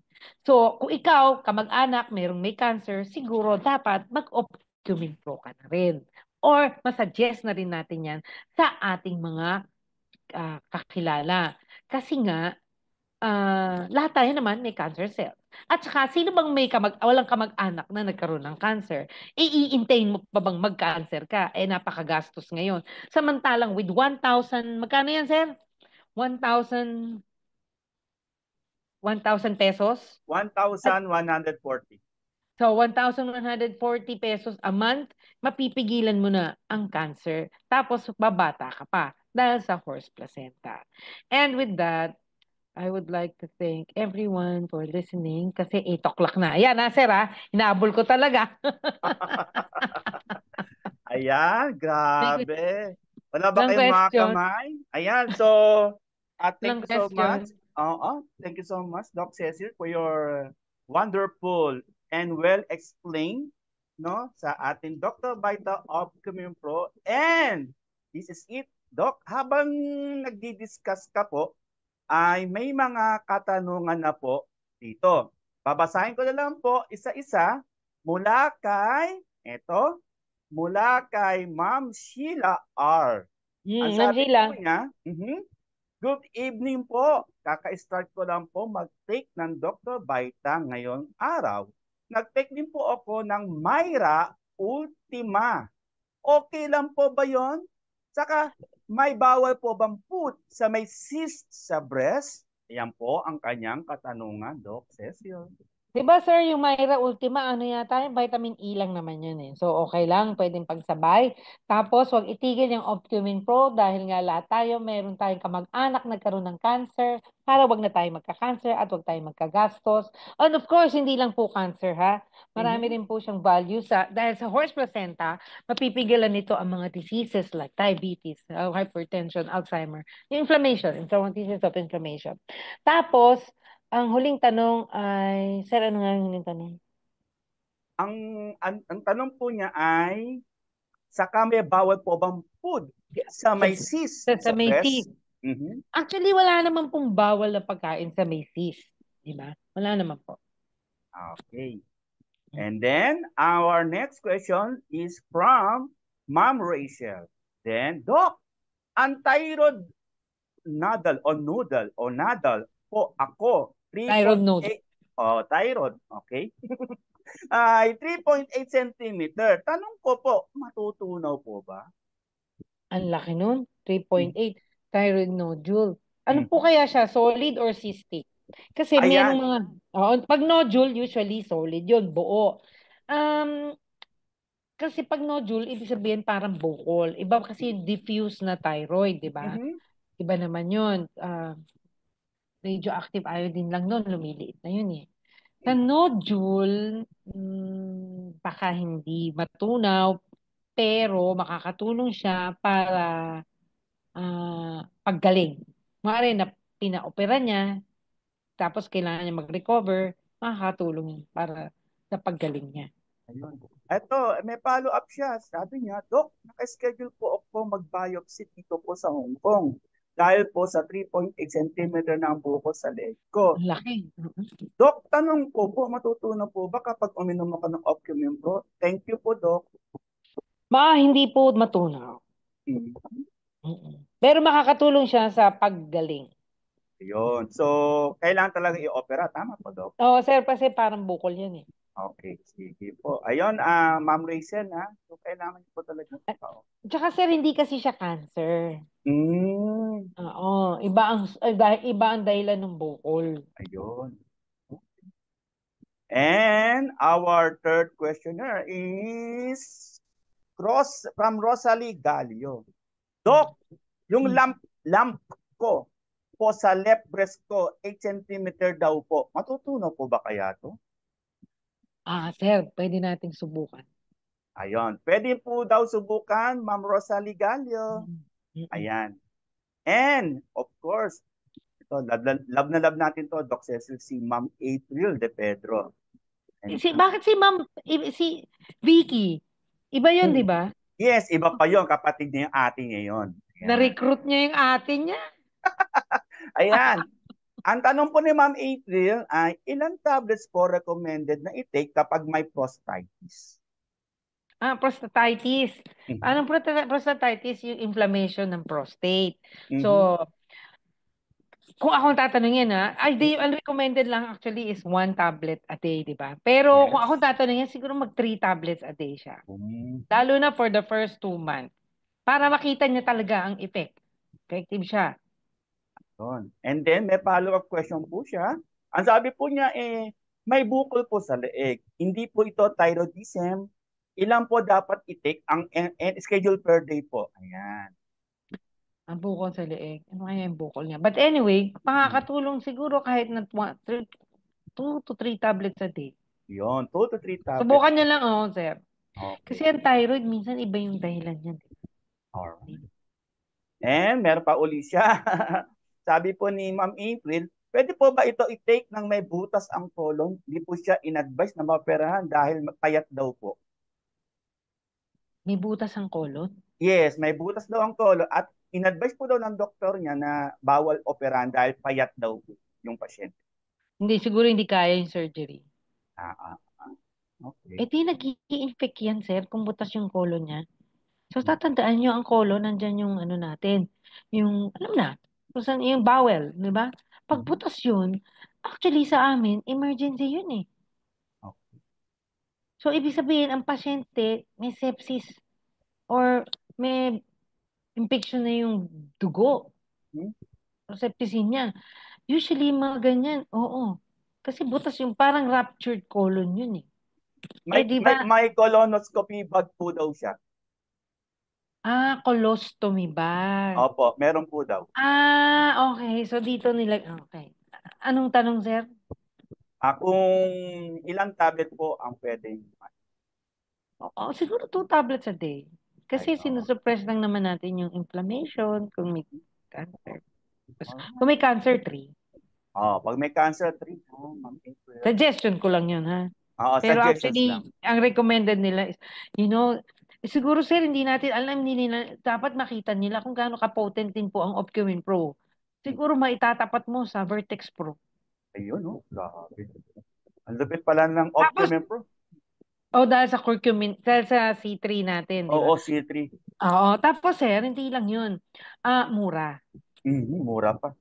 So, kung ikaw, kamag-anak, merong may cancer, siguro dapat mag-Opcumin Pro ka na rin. Or, masuggest na rin natin yan sa ating mga kakilala. Kasi nga, lahat tayo naman may cancer cell. At saka, sino bang walang kamag-anak na nagkaroon ng cancer? Iintayin mo pa bang mag-cancer ka? Napakagastos ngayon. Samantalang with 1,000, magkano yan, sir? 1,000 pesos? 1,140. So, 1,140 pesos a month, mapipigilan mo na ang cancer. Tapos, babata ka pa dahil sa horse placenta. And with that, I would like to thank everyone for listening kasi 8 o'clock na. Ayan, sir, hinabol ko talaga. Ayan, grabe. Wala ba Long kayong mga question. kamay? Ayan, so, thank Long you so much. question. Thank you so much, Doc Cecil, for your wonderful and well-explained, no, sa ating Dr. Vita of Commune Pro. And this is it, Doc. Habang nagdi-discuss ka po, ay may mga katanungan na po dito. Babasahin ko na lang po isa-isa mula kay Ma'am Sheila R. Ang sabi Sheila. po niya, good evening po. Kaka-start ko lang po mag-take ng Dr. Vita ngayong araw. Nag-take din po ako ng Myra Ultima. Okay lang po ba yon? Saka, may bawal po bang food sa may cyst sa breast? Yan po ang kanyang katanungan, Doc Cecil. Diba, sir, yung Myra Ultima, ano yata, yung vitamin E lang naman yun eh. So, okay lang, pwedeng pagsabay. Tapos, wag itigil yung Opcumin Pro dahil nga lahat tayo, meron tayong kamag-anak nagkaroon ng cancer para wag na tayo magka-cancer at wag tayo magkagastos. And of course, hindi lang po cancer, ha? Marami rin po siyang value dahil sa horse placenta, mapipigilan nito ang mga diseases like diabetes, hypertension, Alzheimer, yung inflammation, diseases of inflammation. Tapos, ang huling tanong ay, sir, ano nga yung huling tanong? Ang tanong po niya ay, saka may bawal po bang food sa may cyst Sa sa may breast? cyst. Actually, wala naman pong bawal na pagkain sa may cyst. Di ba? Wala naman po. Okay. And then, our next question is from Ma'am Rachel. Then, Doc, ang thyroid nadal po ako, Thyroid node. 3.8, thyroid, okay? Ay 3.8 centimeter. Tanong ko po, matutunaw po ba? Ang laki nun. 3.8. Thyroid nodule. Ano po kaya siya? Solid or cystic? Kasi merong mga, pag nodule, usually solid yun, buo. Kasi pag nodule, ibig sabihin parang bukol. Iba kasi diffuse na thyroid, di ba? Iba naman yun. Radioactive iodine lang nun, lumiliit na yun eh. Sa nodule, baka hindi matunaw, pero makakatulong siya para paggaling. Maaari na pinaopera niya, tapos kailangan niya mag-recover, makakatulong yun para sa paggaling niya. Ayun. Ito, may follow-up siya. Sabi niya, Dok, naka-schedule po ako mag-biopsy dito po sa Hong Kong. Dahil po sa 3.8 cm na ang buko sa leg ko. Laki. Dok, tanong ko po, matutunan po ba kapag uminom ako ng Opcumin Pro? Thank you po, Dok. Hindi po matunaw. Pero makakatulong siya sa paggaling. Ayun. So, kailangan talaga i-opera. Tama po, Doc? Oo, sir, kasi parang bukol yan eh. Okay, sige po. Ayun, Ma'am Rachel, ha? So, kailangan niyo po talaga. At tsaka sir, hindi kasi siya cancer. Mm, Oo, iba ang dahilan ng bukol. ayun. And our third questioner is from Rosalie Galio. Doc, yung lump ko po sa left breast ko, 8 centimeter daw po. Matutunaw po ba kaya to? Sir, pwede nating subukan. Ayun. Pwede po daw subukan, Ma'am Rosalie Galio. Mm. Mm. Ayan. And, of course, ito, love na love natin to, Doc Cecil, si Ma'am April De Pedro. And, Bakit si Ma'am, si Vicky? Iba yun, di ba? yes, iba pa yon, kapatid niya yung ate niya yun. Ayan. Na-recruit niya yung ate niya. Ayan. Ang tanong po ni Ma'am April ay, ilang tablets po recommended na i-take kapag may prostatitis? Prostatitis. Mhm. Anong prostatitis? Yung inflammation ng prostate. Mhm. So, kung akong tatanungin ang recommended lang actually is 1 tablet a day, di ba? Pero kung Yes. akong tatanungin, siguro 3 tablets a day siya. Mhm. Lalo na for the first 2 months. Para makita niya talaga ang effect. Effective siya. Yun. And then, may follow-up question po siya. Ang sabi po niya, may bukol po sa leeg. Hindi po ito thyroidism. Ilan po dapat i-take ang schedule per day po? Ayan. Ang bukol sa leeg. Ano kaya yung bukol niya? But anyway, makakatulong siguro kahit na 2 to 3 tablets a day. Yun, 2 to 3 tablets. Subukan niya lang, sir. Kasi Okay. ang thyroid, minsan iba yung dahilan niyan. Alright. And meron pa uli siya. Sabi po ni Ma'am April, pwede po ba ito i-take ng may butas ang colon? Hindi po siya in-advise na maoperahan dahil payat daw po. May butas ang kolon? Yes, may butas daw ang colon at in-advise po daw ng doktor niya na bawal operahan dahil payat daw po yung pasyente. Hindi, siguro hindi kaya yung surgery. Ah, ah, ah. Okay. Di nag-i-infect yan, sir, kung butas yung colon niya. So, tatandaan nyo ang colon, nandyan yung ano natin, yung, alam na, kung saan, yung bowel, di ba? Pag Mhm. butas yun, actually sa amin, emergency yun eh. Okay. So, ibig sabihin, ang pasyente may sepsis or may infection na yung dugo Hmm? o septicemia. Usually, mga ganyan, oo. Kasi butas yung parang ruptured colon yun eh. May, Di may, ba? may colonoscopy bag po daw siya. Colostomy bag. Opo, meron po daw. Okay. So, dito nila, okay. Anong tanong, sir? Kung ilang tablet po ang pwedeng Siguro 2 tablets a day. ay, Kasi sinusuppress lang naman natin yung inflammation kung may cancer. Kung alright. may cancer, 3. Pag may cancer, 3. Ma'am April. Suggestion ko lang yun, ha? Pero Suggestions lang. actually, ang recommended nila is, siguro sir, hindi natin alam, hindi nila, dapat makita nila kung gaano ka-potent din po ang Opcumin Pro. Siguro maitatapat mo sa Vertex Pro. Ayun, grabe. Ang lupit pala ng Tapos, Optimum Pro. dahil sa curcumin, dahil sa C3 natin, di ba? Oo, C3. Oo, tapos sir, hindi lang yun. Mura. Mura pa.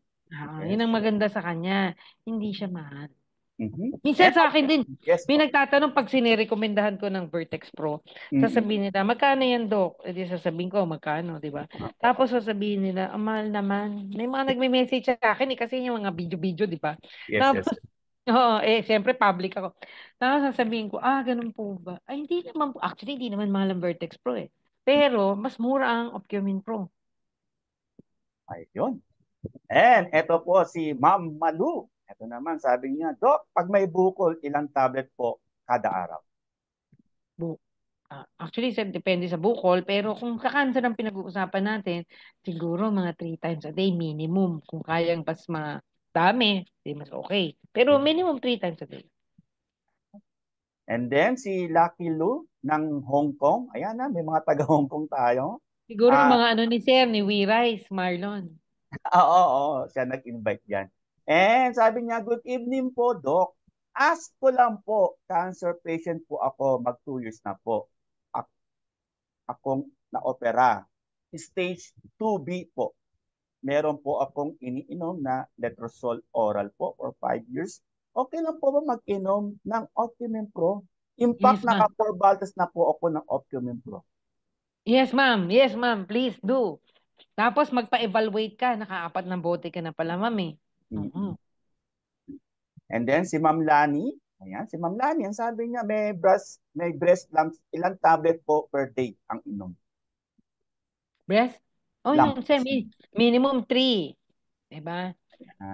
Yun Yes. ang maganda sa kanya. Hindi siya mahal. Mhm. Minsan sa akin din, Yes may po. nagtatanong pag sinerekomendahan ko ng Vertex Pro, Mhm. sasabihin nila, magkano yan, Doc? E di sasabihin ko, magkano, di ba? Tapos sasabihin nila, ang mahal naman. May mga nagme-message sa akin kasi yung mga video-video, di ba? Yes, Tapos, yes. oo, siyempre public ako. Tapos sasabihin ko, ganun po ba? Ay, hindi naman po. Actually, hindi naman mahal ang Vertex Pro eh. Pero, mas mura ang Opcumin Pro. Ayun. And ito po si Ma'am Malu. Ito naman, sabi niya, Doc, pag may bukol, ilang tablet po kada araw? Actually, sir, depende sa bukol. Pero kung sa cancer ang pinag-uusapan natin, siguro mga 3 times a day minimum. Kung kayang mas madami, di mas okay. Pero minimum 3 times a day. And then si Lucky Lu ng Hong Kong. Ayan na, may mga taga Hong Kong tayo. Siguro Ah, mga ano ni sir, ni Rice, Marlon. oo, siya nag-invite diyan. And sabi niya, good evening po, Doc. Ask ko lang po, cancer patient po ako, mag 2 years na po. Akong na-opera. Stage 2B po. meron po akong iniinom na letrozole oral po for 5 years. Okay lang po ba mag-inom ng Optimin Pro? In Yes, fact, ma'am. naka 4 bottles na po ako ng Optimin Pro. Yes, ma'am. Yes, ma'am. Please do. Tapos magpa-evaluate ka. Naka-4 na bote ka na pala, ma'am eh. Mm-mm. And then si Ma'am Lani, ayan, si Ma'am Lani, ang sabi niya may breast lumps, ilang tablet po per day ang inom? Breast? Oh, yun, Lumps. sir. Minimum 3. Diba?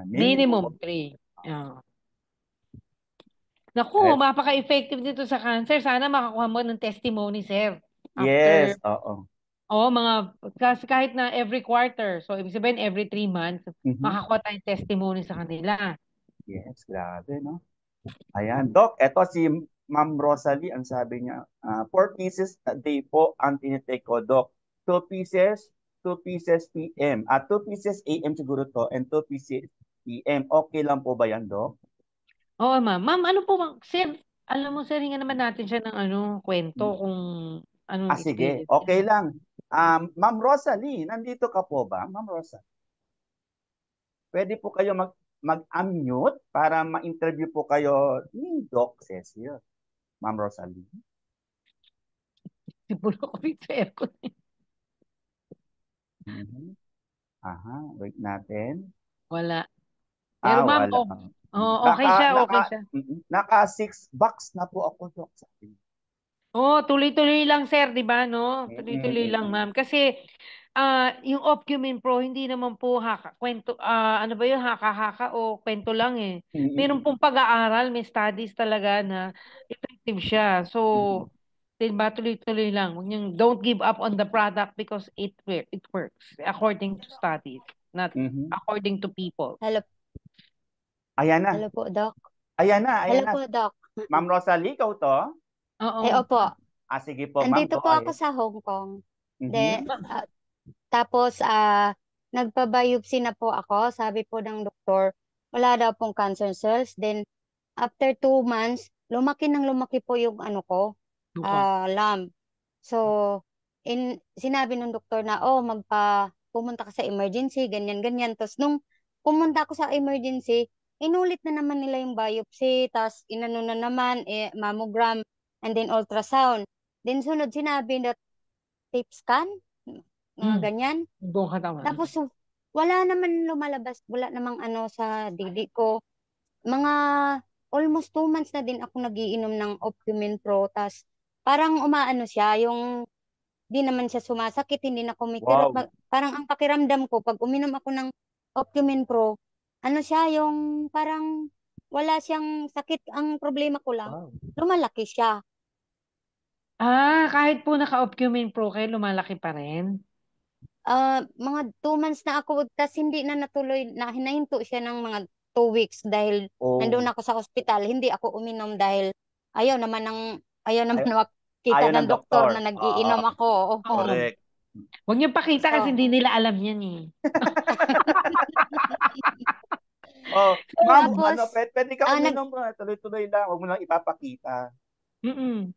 Minimum. Minimum 3. Oh. Naku, Eh, mapaka-effective dito sa cancer. Sana makakuha mo ng testimony, sir. yes, After, oo. kasi kahit na every quarter, so ibig sabihin every 3 months, Mhm. makakuha tayong testimony sa kanila. Yes, grabe, no? Ayan, Doc, eto si Ma'am Rosalie, ang sabi niya, 4 pieces a day po ang tinitake ko, Doc. 2 pieces, 2 pieces PM. 2 pieces AM siguro to, and 2 pieces PM. Okay lang po ba yan, Doc? Oo, ma'am. Ma'am, ano po, sir, alam mo, sir, hingan naman natin siya ng kwento kung anong Sige, experience okay niya. lang. Ma'am Rosalie, nandito ka po ba? Ma'am Rosa, pwede po kayo mag-unmute para ma-interview po kayo ni Doc Cecil. Ma'am Rosalie. Siguro ko rin sa aircon. Mhm. Aha, wait natin. Wala. Pero ma'am, Wala. okay siya, okay siya. Naka 6 bucks na po ako, Doc. Oh, tuloy-tuloy lang, sir, 'di ba, no? Tuloy-tuloy lang, Mm-mm. ma'am. Kasi yung Opcumin Pro hindi naman po ano ba 'yun, haka-haka o kwento lang eh. Meron Mm-mm. pong pag-aaral, may studies talaga na effective siya. So, 'di ba, tuloy-tuloy lang. Don't give up on the product because it works according to studies, not Mhm. according to people. Hello, Ayan na. hello po, Doc. Ayan na, ayan Hello na. po, Doc. Ma'am Rosalie, ikaw to? Oo. Opo. Sige po, ma'am. Andito Go po ako ahead. sa Hong Kong. De, Mhm. tapos, nagpa-biopsy na po ako. Sabi po ng doktor, wala daw pong cancer cells. Then, after 2 months, lumaki po yung ano ko, Duka. lump. So, sinabi ng doktor na, pumunta ka sa emergency, ganyan, ganyan. Tapos, nung pumunta ako sa emergency, inulit na naman nila yung biopsy, tapos inano na naman, mammogram, and then ultrasound. Then, sunod sinabi na tape scan, mga ganyan. Buong katawan. Tapos, wala naman lumalabas, wala namang ano sa didi ko. Mga almost 2 months na din ako nagiinom ng Optimin Pro. Tas parang umaano siya, yung di naman siya sumasakit, hindi na kumikirot. Wow. Parang ang pakiramdam ko, pag uminom ako ng Optimin Pro, ano siya, yung parang wala siyang sakit. Ang problema ko lang, Wow. lumalaki siya. Kahit po naka-Opcumin Pro kayo, lumalaki pa rin? Mga 2 months na ako, tas hindi na natuloy, na hinahinto siya ng mga 2 weeks dahil Oh. nandun ako sa ospital. Hindi ako uminom dahil ayaw naman Ay- makita ayaw ng ng doktor doktor. na nagiinom ako. Oo. Correct. Huwag niyo pakita kasi So, hindi nila alam yan eh. Ma'am, tapos, pwede ka ah, nag, uminom. Tuloy-tuloy lang. Huwag mo lang ipapakita. Mm-mm.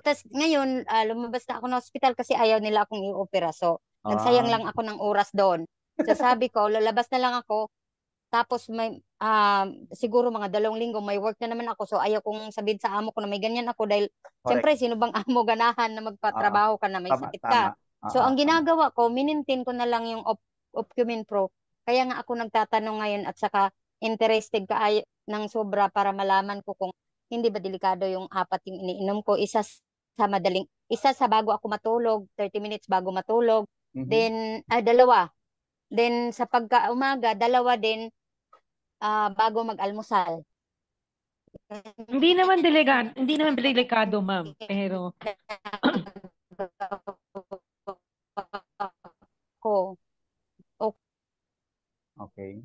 tas ngayon, lumabas na ako ng ospital kasi ayaw nila akong i-opera. So, nagsayang Ah. lang ako ng oras doon. So, sabi ko, lalabas na lang ako. Tapos siguro mga 2 linggo may work na naman ako. So ayaw kong sabihin sa amo ko na may ganyan ako dahil Correct. siyempre sino bang amo ganahan na Oo. magpatrabaho ka na may Tama, sakit tama. ka. So ang Tama. ginagawa ko, minintin ko na lang yung Opcumin Pro. Kaya nga ako nagtatanong ngayon at saka interested ka ng sobra para malaman ko kung hindi ba delikado yung 4 yung iniinom ko. Isa sa bago ako matulog, 30 minutes bago matulog. Mhm. Then, dalawa. Then sa pagka-umaga, dalawa din bago mag-almusal. Hindi naman delikado, ma'am. Pero, Ko, Okay.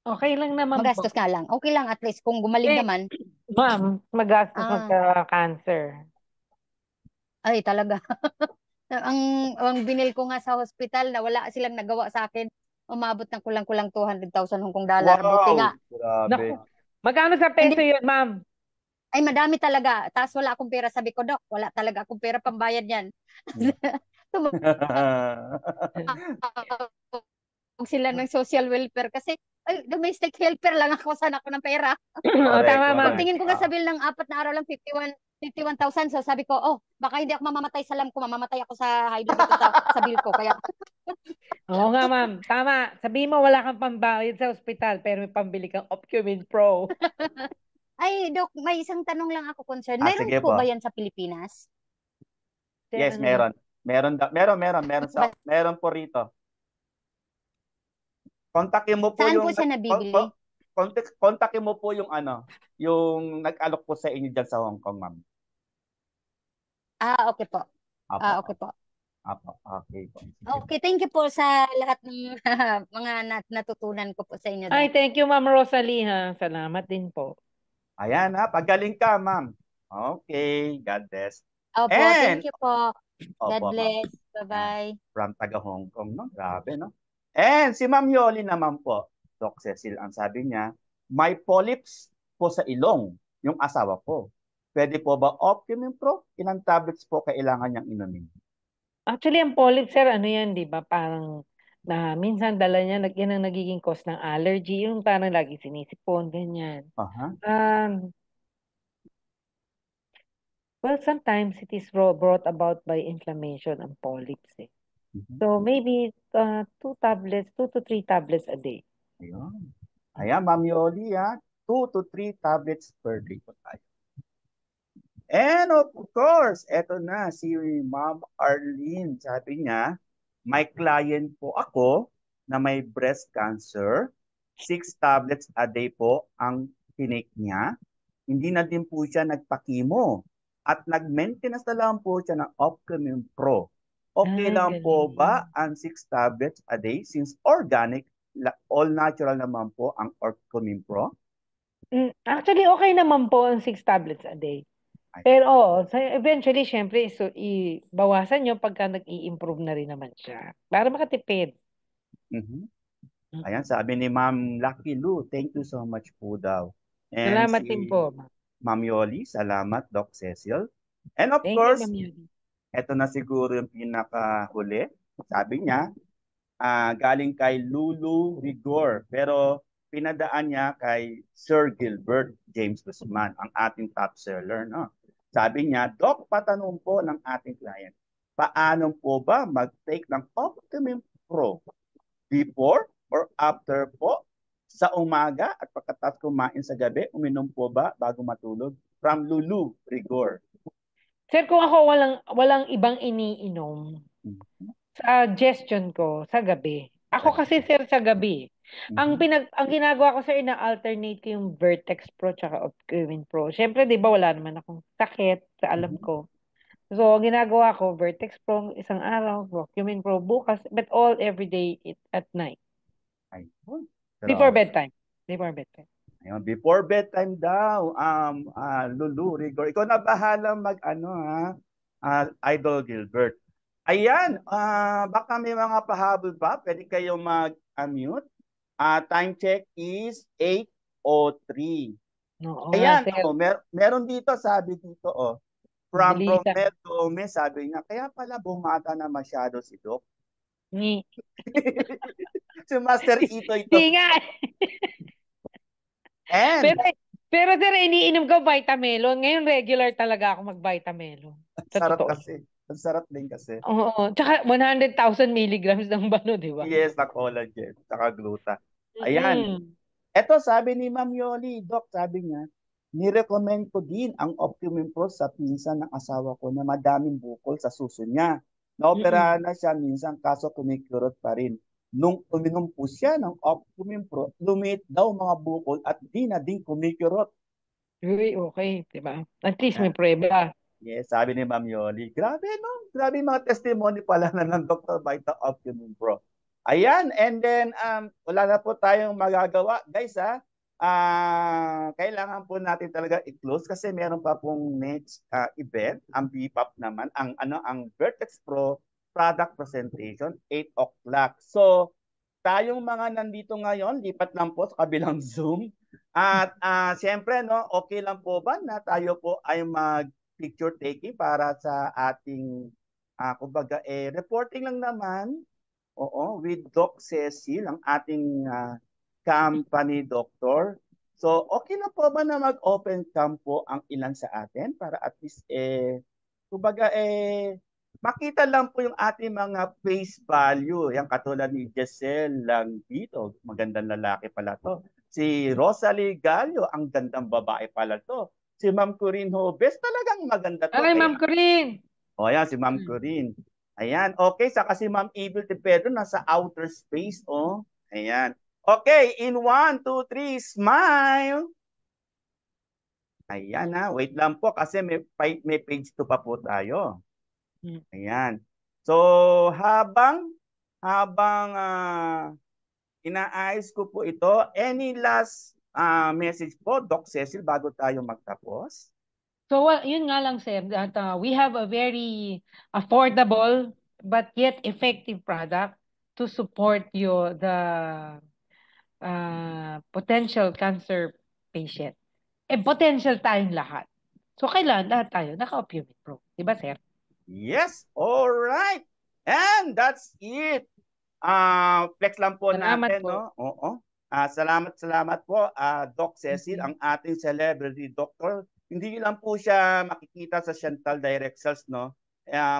okay lang naman po. magastos nga lang. Okay lang at least kung gumaling Eh, naman. ma'am, magastos Ah, magka-cancer. ay talaga. ang binil ko nga sa hospital na wala silang nagawa sa akin. Umabot ng kulang-kulang 200,000 Hong Kong dollar. Buti nga. Wow! Grabe. Naku, magkano sa Hindi, peso yun, ma'am? ay madami talaga. Tapos wala akong pera. Sabi ko, Dok, wala talaga akong pera pambayad yan. sila ng social welfare kasi ay, domestic helper lang ako, saan ako ng pera. O, Correct, tama, ma'am. correct. Tingin ko nga Ah, sa bill ng 4 na araw lang 51,000. So sabi ko, oh, baka hindi ako mamamatay sa lam ko, mamamatay ako sa high blood dito sa bill ko. Kaya Oo nga, ma'am. Tama. Sabihin mo, wala kang pambayad sa ospital, pero may pambili kang Opcumin Pro. ay, Dok, may isang tanong lang ako concern. Meron sige po ba po. yan sa Pilipinas? Sir, Yes, ano yun? meron. Meron po rito. Kontakin mo po Saan po yung siya nabibili? kontakin mo po yung yung nag-alok po sa inyo diyan sa Hong Kong, ma'am. Ah, okay po. Apo, Okay po. apo. Okay po. Sige. Okay, thank you po sa lahat ng mga natutunan ko po sa inyo, Ay, Doc. thank you, Ma'am Rosalie, ha. Salamat din po. Ayan pagaling ka, ma'am. Okay, God bless. Opo, And thank you po. God opo, ma'am. bless. Ayan, Bye-bye. from taga Hong Kong, no? Grabe, no? And si Ma'am Yoli naman po, Doc Cecil, ang sabi niya, may polyps po sa ilong yung asawa ko. Pwede po ba Optimum Pro? Ilang tablets po kailangan niyang inumin? Actually, ang polyp, sir, ano yan, di ba? Parang na minsan dala niya, yan ang nagiging cause ng allergy, yung parang lagi sinisipon, ganyan. Aha. Well, sometimes it is brought about by inflammation and polyps. Eh. Mhm. So maybe 2 to 3 tablets a day. Ayun. Ayan, Ma'am Yoli, 2 to 3 tablets per day po tayo. And of course, eto na si Ma'am Arlene. Sabi niya, may client po ako na may breast cancer. 6 tablets a day po ang tinake niya. Hindi na din po siya nagpakimo. At nag-maintenance na lang po siya ng Optimum Pro. Okay lang po Galing. ba ang 6 tablets a day since organic, all natural naman po ang Optimum Pro? Actually, okay naman po ang 6 tablets a day. Ay, Pero eventually, syempre, so, bawasan nyo pagka nag-i-improve na rin naman siya. Para makatipid. mhm. Ayan, sabi ni Ma'am Lucky Lou, thank you so much po daw. And Salamat din si po, ma'am. Ma'am Yoli, salamat Doc Cecil. And of Thank you, course, Ma'am Yuli. ito na siguro yung pinakahuli. Sabi niya, galing kay Lulu Rigor, pero pinadaan niya kay Sir Gilbert James Guzman, ang ating top seller. No? Sabi niya, Doc, patanong po ng ating client, paano po ba mag-take ng Optimum Pro? Before or after po sa umaga at pagkatapos kumain sa gabi, uminom po ba bago matulog? From Lulu Rigor. Sir, kung ako walang ibang iniinom, suggestion ko sa gabi. Ako kasi, sir, sa gabi. Ang ginagawa ko, sir, ina-alternate ko yung Vertex Pro tsaka Opcumin Pro. Siyempre, 'di ba, wala naman akong sakit sa alam ko. So, ang ginagawa ko, Vertex Pro isang araw, Opcumin Pro bukas, but all every day at night. Ayun. Before Grabe. bedtime. Before bedtime. Ayun, before bedtime daw, Lulu Rigor. Ikaw na bahala Idol Gilbert. Ayan, baka may mga pahabol pa. Pwede kayong mag-unmute. Time check is 8:03. Oo nga, Ayan, sir. meron dito, sabi dito, from Bilisan. Romel Gomez, sabi niya, kaya pala bumata na masyado si Doc. Ni. Si Master Ito ito. Di nga. And, Pero sir, iniinom ko Vitamelon. Ngayon regular talaga ako mag-Vitamelon. Sa sarap totoo. kasi. Ang sarap din kasi. Oo. Tsaka 100,000 milligrams ng bano, di ba? Yes, na collagen, saka gluta. Ayan. Mm. Ito, sabi ni Ma'am Yoli, Doc, sabi niya, nirecommend ko din ang Optimum Pro sa pinsan ng asawa ko na madaming bukol sa suso niya. Naoperahan na siya minsan kaso kumikirot pa rin. Nung uminom po siya ng Optimum Pro, lumiit daw mga bukol at di na din kumikirot. Uy, okay, di ba? At least may prueba. Yes, sabi ni Ma'am Yoli. Grabe, no? Grabe mga testimony pala na ng Dr. Vita Optimum Pro. Ayan, and then wala na po tayong magagawa. Guys, kailangan po natin talaga i-close kasi meron pa pong next event, ang BPAP naman, ang Vertex Pro product presentation, 8 o'clock. So, tayong mga nandito ngayon, lipat lang po sa kabilang Zoom. At siyempre, no, okay lang po ba na tayo po ay mag-picture taking para sa ating, kumbaga, reporting lang naman. Oo, with Doc Cecil, ang ating company doctor. So, okay na po ba na mag-open cam po ang ilan sa atin para at least kumbaga makita lang po yung ating mga face value. Yan katulad ni Giselle lang dito. Magandang lalaki pala to. Si Rosalie Gallo, ang gandang babae pala to. Si Ma'am Corinne Hobes, talagang maganda to. Ay, Kaya, Ma'am Corinne. o yan, si Ma'am Corinne. Ayan, okay. Saka si Ma'am Evil de Pedro nasa outer space, oh. Ayan. Okay, in 1, 2, 3, smile. Ayan na, wait lang po kasi may page 2 pa po tayo. Ayan. So, habang inaayos ko po ito, any last message po, Doc Cecil, bago tayo magtapos? So, yun nga lang, sir, that we have a very affordable but yet effective product to support the potential cancer patient. Potential tayong lahat. So, kailangan lahat tayo naka-Opiumit Pro. Diba, sir? Yes, all right. And that's it. Flex lang po Salamat natin, po. no? Oo. Salamat po, Doc Cecil, ang ating celebrity doctor. Hindi lang po siya makikita sa Chantal Direct Sales, no?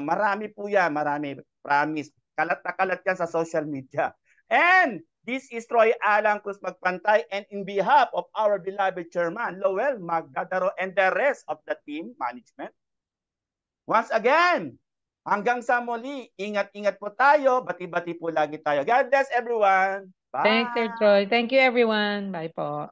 Marami po yan, marami. Promise. Kalat na kalat yan sa social media. And this is Troy Alan Cruz Magpantay, and in behalf of our beloved chairman, Lowell Magdadaro, and the rest of the team management, once again, hanggang sa muli, ingat-ingat po tayo, bati-bati po lagi tayo. God bless everyone. Bye! Thanks, Sir Troy. Thank you, everyone. Bye po.